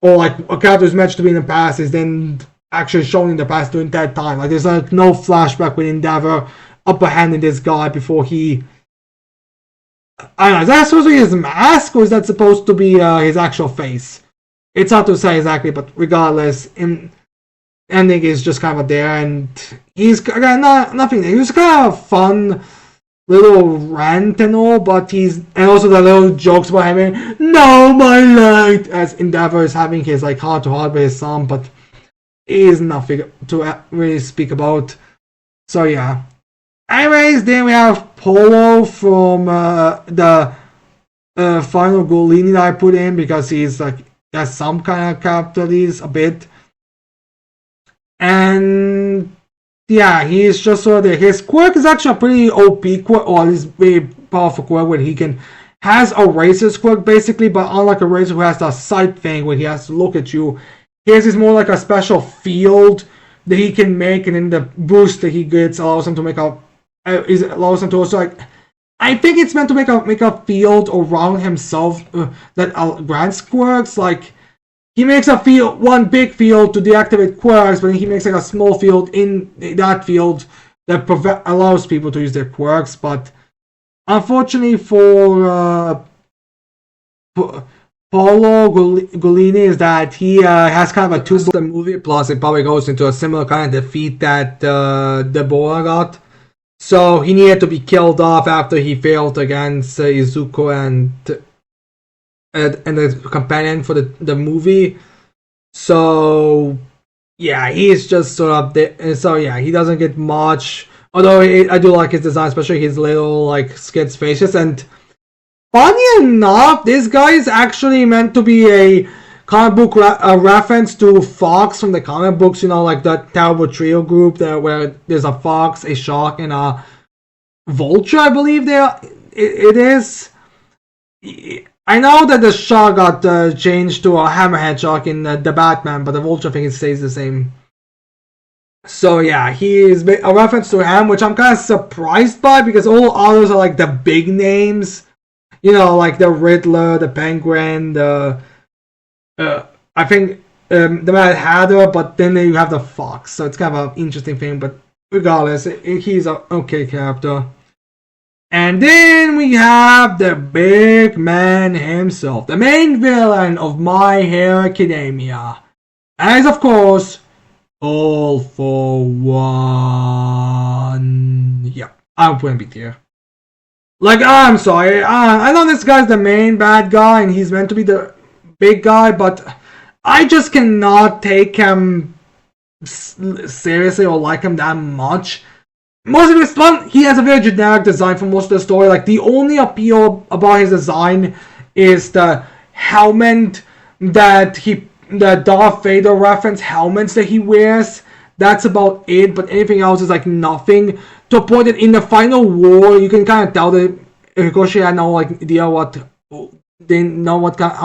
or like a character who's mentioned to be in the past is then actually shown in the past during that time. Like, there's like no flashback with Endeavor upper hand in this guy before he, I don't know, is that supposed to be his mask, or is that supposed to be his actual face? It's hard to say exactly, but regardless, Ending is just kind of there, and he's again nothing. He was kind of fun little rant and all, but and also the little jokes about having "No, my light" as Endeavor is having his like heart to heart with his son, but it is nothing to really speak about. So yeah. Anyways, then we have Polo from the final Golini that I put in, because he's like has some kind of characteristics a bit, and yeah, he's just sort of there. His quirk is actually a pretty OP quirk, or at least very powerful quirk, where he has a racer's quirk basically, but unlike a racer who has the sight thing where he has to look at you, his is more like a special field that he can make, and then the boost that he gets allows him to make a allows him to also like. I think it's meant to make a field around himself that grants quirks. Like he makes a field, one big field to deactivate quirks, but then he makes like a small field in that field that allows people to use their quirks. But unfortunately for Paulo Gulini is that he has kind of a two-the movie, plus it probably goes into a similar kind of defeat that Deborah got. So he needed to be killed off after he failed against Izuku and the companion for the movie. So yeah, he's just sort of so yeah, he doesn't get much. Although I do like his design, especially his little like skits faces. And funny enough, this guy is actually meant to be a comic book reference to Fox from the comic books, you know, like that terrible trio group there where there's a fox, a shark, and a vulture, I believe it is. I know that the shark got changed to a hammerhead shark in the Batman, but the vulture thing stays the same. So yeah, he is a reference to him, which I'm kind of surprised by because all others are like the big names, you know, like the Riddler, the Penguin, the I think the Mad Hatter, but then you have the Fox, so it's kind of an interesting thing. But regardless, he's an okay character. And then we have the big man himself, the main villain of My Hero Academia, as of course, All for One. Yeah, I'll put him here. Like, I'm sorry, I know this guy's the main bad guy, and he's meant to be the big guy, but I just cannot take him seriously or like him that much. Most of his fun, he has a very generic design for most of the story. Like the only appeal about his design is the helmet that Darth Vader reference helmets that he wears. That's about it, but anything else is like nothing. To a point that in the final war, you can kind of tell that Hikoshi had no like idea how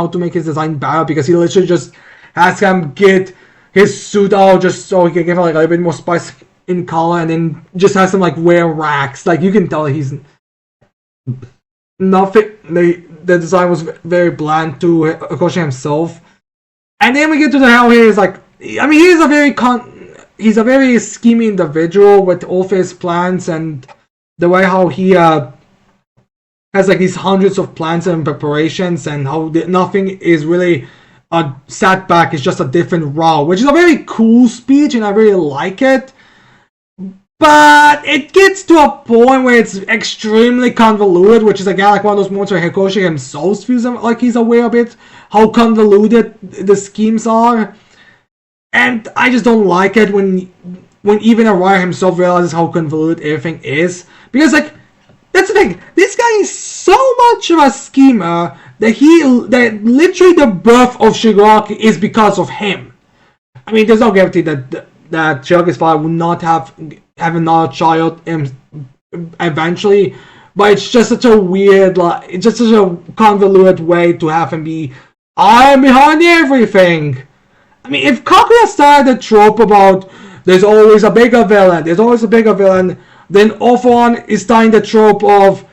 to make his design better, because he literally just has him get his suit out just so he can give it like a little bit more spice in color, and then just has him like wear racks. Like you can tell that he's nothing. The design was very bland to Hikoshi himself. And then we get to the how he is like. I mean, he's a very scheming individual with all of his plans and the way how he has like these hundreds of plans and preparations, and how nothing is really a setback, it's just a different route, which is a very cool speech and I really like it. But it gets to a point where it's extremely convoluted, which is again like one of those moments where Hikoshi himself feels like he's aware of it, how convoluted the schemes are. And I just don't like it when even a writer himself realizes how convoluted everything is. Because like, that's the thing, this guy is so much of a schemer that literally the birth of Shigaraki is because of him. I mean, there's no guarantee that Shigaraki's father would not have another child eventually, but it's just such a weird, like, it's just such a convoluted way to have him be, I'm behind everything. I mean, if Kaguya started a trope about there's always a bigger villain, then Ofon is starting the trope of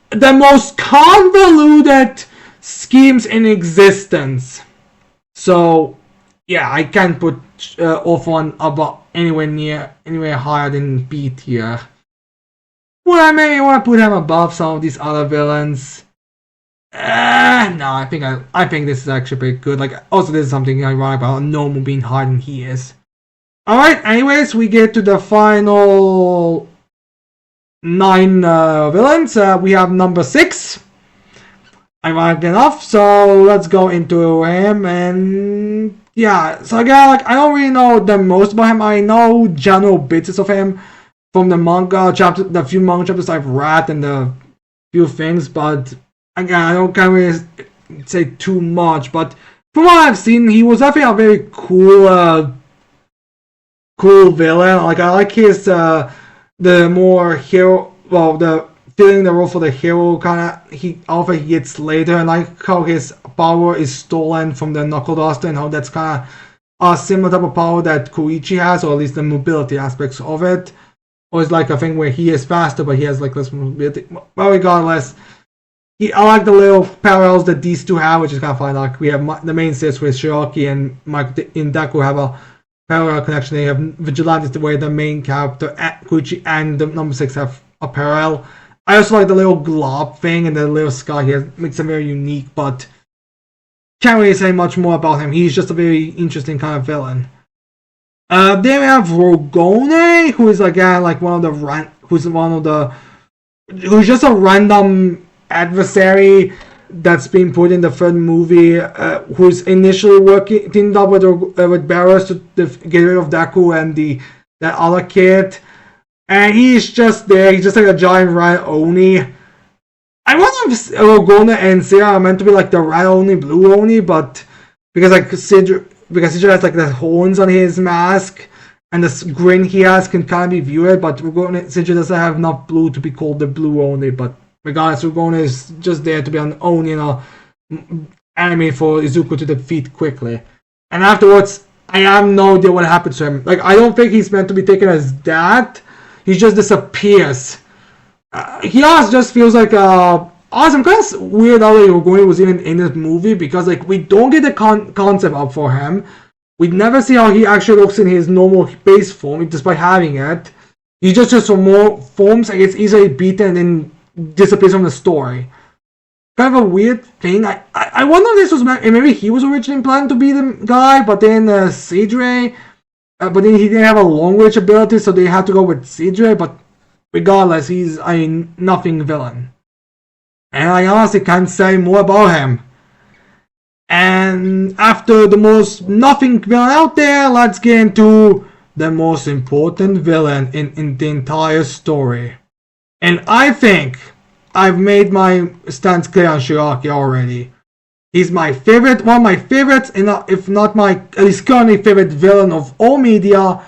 the most convoluted schemes in existence. So, yeah, I can't put Ofon above anywhere higher than B tier. Well, I maybe want to put him above some of these other villains. No, I think this is actually pretty good. Like, also this is something ironic about Nomu being harder than he is. Alright, anyways, we get to the final 9 villains. We have number 6. Ironic enough, so let's go into him. And yeah, so again, like, I don't really know the most about him. I know general bits of him from the manga chapter, the few manga chapters I've read, and the few things, but again, I can't really say too much. But from what I've seen, he was definitely a very cool villain. Like, I like his the more hero, well, the filling the role for the hero kind of alpha he gets later, and like how his power is stolen from the Knuckle Duster, and how that's kind of a similar type of power that Koichi has, or at least the mobility aspects of it. Or it's like a thing where he is faster, but he has like less mobility. Well, regardless, I like the little parallels that these two have, which is kind of fun. Like we have the main sis with Shiraki and Mike in Deku have a parallel connection. They have Vigilantes, the way the main character, Koichi, and the number 6 have a parallel. I also like the little glob thing and the little scar here. Makes him very unique, but can't really say much more about him. He's just a very interesting kind of villain. Then we have Rogone, who is again like who's just a random adversary that's been put in the third movie, who's initially teamed up with Barris to get rid of Deku and that other kid. And he's just there. He's just like a giant red Oni. I wonder if Rogone and Sierra are meant to be like the red Oni, blue Oni, but because Sidra has like the horns on his mask and this grin he has can kind of be viewed, but Sidra doesn't have enough blue to be called the blue Oni. But regardless, Rogone is just there to be an Oni in a anime for Izuku to defeat quickly. And afterwards, I have no idea what happened to him. Like, I don't think he's meant to be taken as that. He just disappears. He also just feels like awesome. Kind of weird how Rogone was even in this movie, because like we don't get the concept up for him. We never see how he actually looks in his normal base form, despite having it. He just for more forms and gets easily beaten and then disappears from the story. Kind of a weird thing. I wonder if this was maybe he was originally planned to be the guy, but then Sidre. But then he didn't have a long range ability, so they had to go with Sidre. But regardless, he's a nothing villain. And I honestly can't say more about him. And after the most nothing villain out there, let's get into the most important villain in the entire story. And I think I've made my stance clear on Shiraki already. He's my favorite, one of my favorites, if not my, at least currently favorite villain of all media.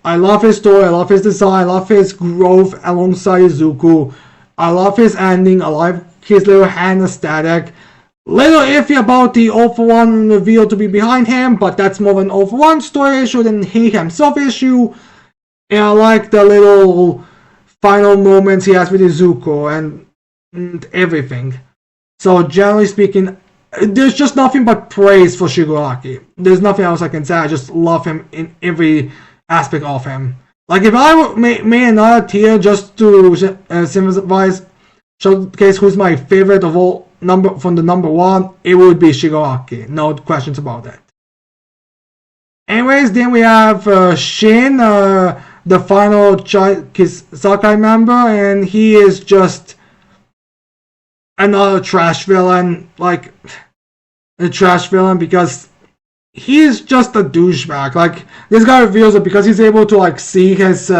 I love his story, I love his design, I love his growth alongside Izuku. I love his ending, I love his little hand aesthetic. Little iffy about the All For One reveal to be behind him, but that's more of an All For One story issue than he himself issue. And I like the little final moments he has with Izuku and everything. So generally speaking, there's just nothing but praise for Shigaraki. There's nothing else I can say. I just love him in every aspect of him. Like if I made another tier just to showcase who's my favorite of all from the number 1, it would be Shigaraki. No questions about that. Anyways, then we have Shin, the final Sakai member, and he is just another trash villain. Like a trash villain because he's just a douchebag. Like this guy reveals it because he's able to like see his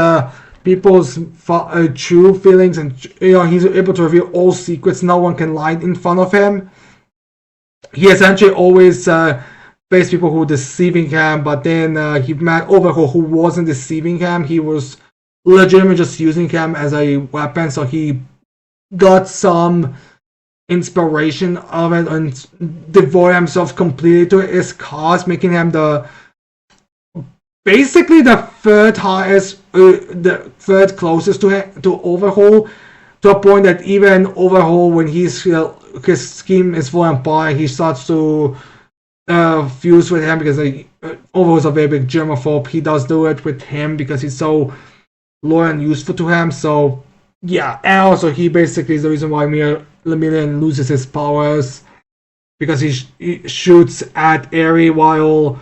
people's true feelings, and he's able to reveal all secrets. No one can lie in front of him. He essentially always faced people who were deceiving him, but then he met Overhaul who wasn't deceiving him. He was legitimately just using him as a weapon, so he got some inspiration of it and devoted himself completely to his cause, making him basically the third highest, the third closest to Overhaul, to a point that even Overhaul, when his scheme is falling apart, he starts to fuse with him because Overhaul is a very big germaphobe. He does do it with him because he's so loyal and useful to him. So yeah, and also he basically is the reason why Lemillion loses his powers, because he shoots at Eri while,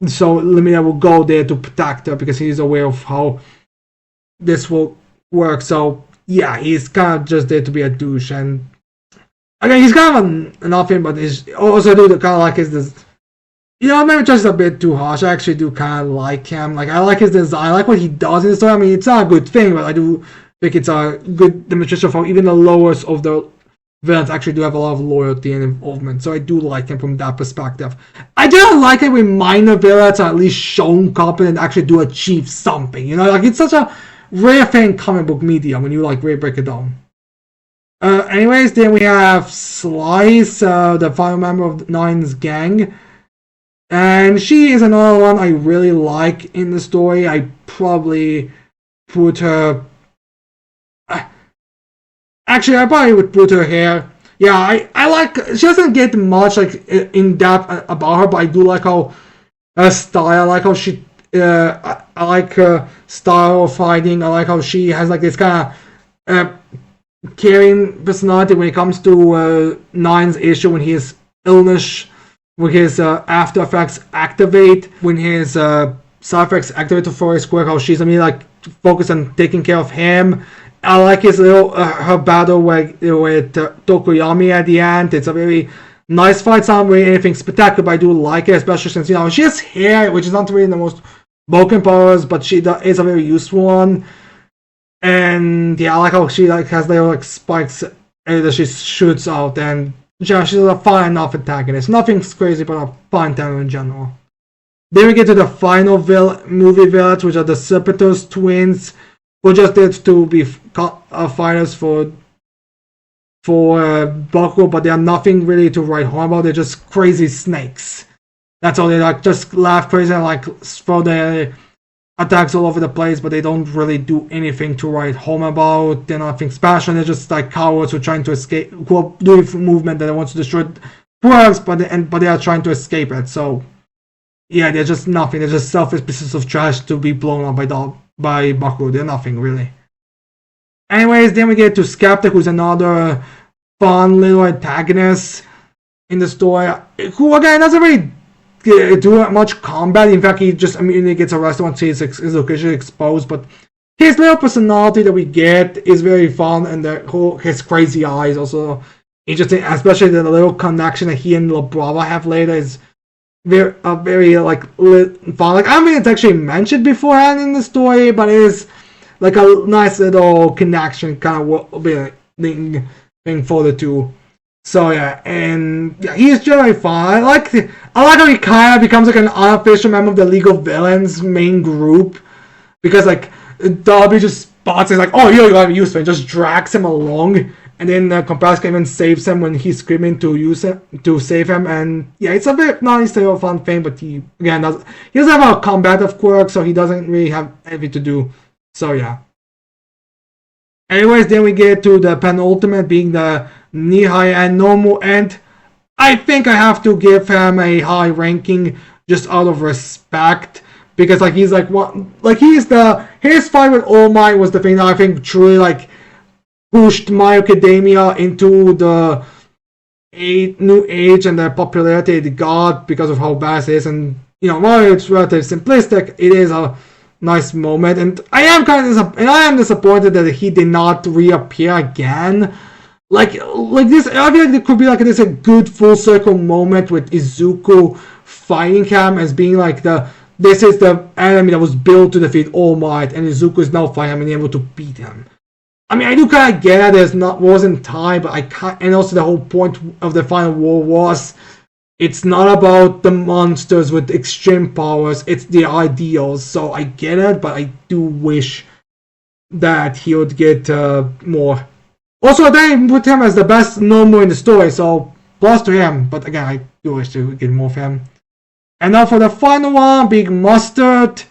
so Lemillion will go there to protect her because he's aware of how this will work. So yeah, he's kind of just there to be a douche, and again he's kind of nothing, but he's also I do kind of like his, maybe just a bit too harsh. I actually do kind of like him. Like I like his design, I like what he does in the story. I mean, it's not a good thing, but I do think it's a good demonstration of how even the lowest of the villains actually do have a lot of loyalty and involvement. So I do like him from that perspective. I do like it when minor villains are at least shown competent and actually do achieve something. Like it's such a rare thing in comic book media when you like really break it down. Anyways, then we have Slice, the final member of Nine's gang. And she is another one I really like in the story. I probably put her. Actually, I probably would put her here. Yeah, I like. She doesn't get much like in depth about her, but I do like how her style. I like how she. I like her style of fighting. I like how she has like this kind of caring personality when it comes to Nine's issue when his illness, when his after effects activate, when his side effects activate for his quirk. How she's like focused on taking care of him. I like his little her battle with Tokoyami at the end. It's a very nice fight. It's not really anything spectacular, but I do like it, especially since she has hair, which is not really the most broken powers, but she is a very useful one. And yeah, I like how she has little spikes that she shoots out, and yeah, she's a fine enough antagonist. Nothing's crazy, but a fine antagonist in general. Then we get to the final movie villains, which are the Serpentos twins, who just did to be fighters for Bakugo, but they are nothing really to write home about. They're just crazy snakes. That's all. They just laugh crazy and throw their attacks all over the place, but they don't really do anything to write home about. They're nothing special. They're just cowards who are trying to escape, who are doing movement that wants to destroy works, but they are trying to escape it. So yeah, they're just nothing. They're just selfish pieces of trash to be blown up by Bakugo. They're nothing really. Anyways, then we get to Skeptic, who's another fun little antagonist in the story, who again doesn't really do much combat. In fact, he just immediately gets arrested once his location is exposed. But his little personality that we get is very fun, and his crazy eyes also interesting. Especially the little connection that he and La Brava have later is very fun. I don't think it's actually mentioned beforehand in the story, but it is like a nice little connection kind of thing for the two. So yeah, and yeah, he's generally fun. I like how he kind of becomes like an unofficial member of the League of Villains main group, because Darby just spots it, oh, you're gonna be useful, and just drags him along, and then Kompraska even saves him when he's screaming to save him. And yeah, it's a bit nice little fun thing, but he doesn't have a combative quirk, so he doesn't really have anything to do. So yeah. Anyways, then we get to the penultimate, being the Nihai and Nomu, and I think I have to give him a high ranking just out of respect, because his fight with All Might was the thing that I think truly pushed My Academia into the new age and the popularity it got because of how bad it is. And while it's relatively simplistic, it is a nice moment, and I am disappointed that he did not reappear again. Like this, I feel like it could be this a good full circle moment with Izuku fighting him as being this is the enemy that was built to defeat All Might, and Izuku is now fighting him and able to beat him. I mean, I do kind of get it. Wasn't time, but and also the whole point of the final war was it's not about the monsters with extreme powers. It's the ideals. So I get it, but I do wish that he would get more. Also, they put him as the best Nomu in the story, so plus to him. But again, I do wish to get more of him. And now for the final one, Big Mustard,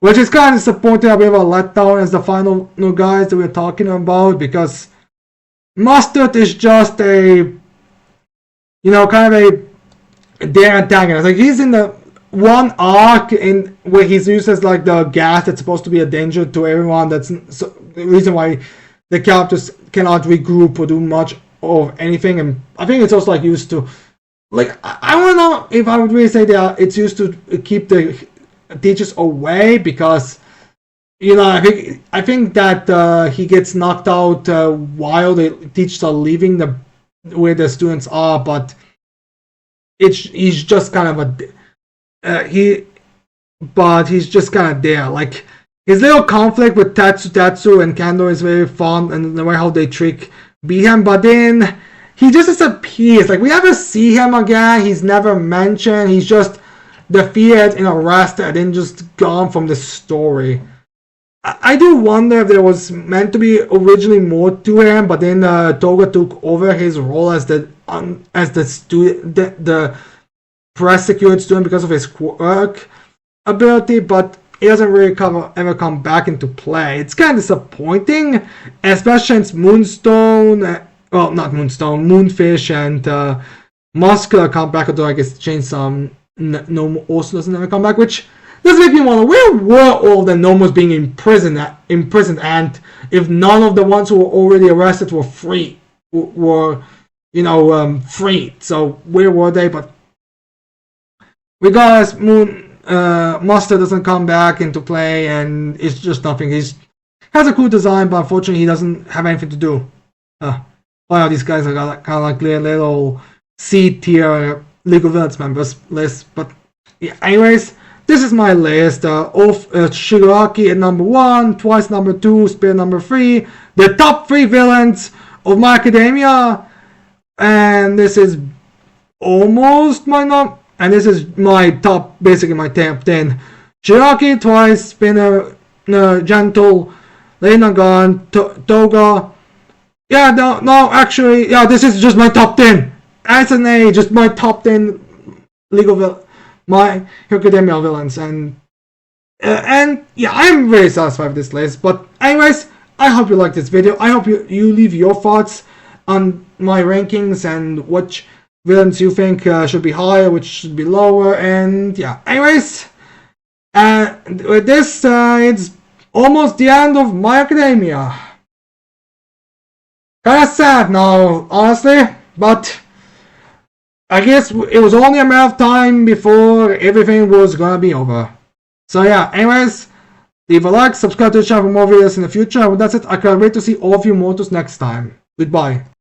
which is kind of disappointing, a bit of a letdown as the final new guys that we're talking about, because Mustard is just a, kind of their antagonist. He's in the one arc where he's used as the gas that's supposed to be a danger to everyone. That's the reason why the characters cannot regroup or do much of anything. And I think it's also used to, I don't know if I would really say that it's used to keep the teachers away, because I think that he gets knocked out while the teachers are leaving where the students are, but he's just kind of he's just kind of there. His little conflict with Tatsu and Kando is very fun, and the way how they trick Bihan, but then he just disappears. We never see him again. He's never mentioned. He's just defeated and arrested and then just gone from the story. I do wonder if there was meant to be originally more to him, but then Toga took over his role as the prosecute student because of his quirk ability, but it doesn't really ever come back into play. It's kind of disappointing, especially since Moonstone, well, not Moonstone, Moonfish and Muscular come back, although I guess Chainsaw no also doesn't ever come back, which does make me wonder, where were all the Nomos being imprisoned, and if none of the ones who were already arrested were free, freed, so where were they? But regardless, Mustard doesn't come back into play, and it's just nothing. He has a cool design, but unfortunately he doesn't have anything to do. Wow, these guys are kind of like little C-tier League of Villains members list, but yeah, anyways, this is my list of Shigaraki at number 1, Twice number 2, Spirit number 3, the top 3 villains of My Academia, and this is almost and this is my top, basically my top 10. Shigaraki, Twice, Spinner, Gentle, Reinagon, Toga. Yeah, no, actually, yeah, this is just my top 10. As an A, just my top 10 League of My Academia villains, and yeah, I'm very satisfied with this list. But anyways, I hope you liked this video. I hope you leave your thoughts on my rankings and which villains you think should be higher, which should be lower, and yeah. Anyways, with this, it's almost the end of My Academia. Kinda sad now, honestly, but I guess it was only a matter of time before everything was gonna be over. So yeah, anyways, leave a like, subscribe to the channel for more videos in the future, and that's it. I can't wait to see all of you mortals next time. Goodbye.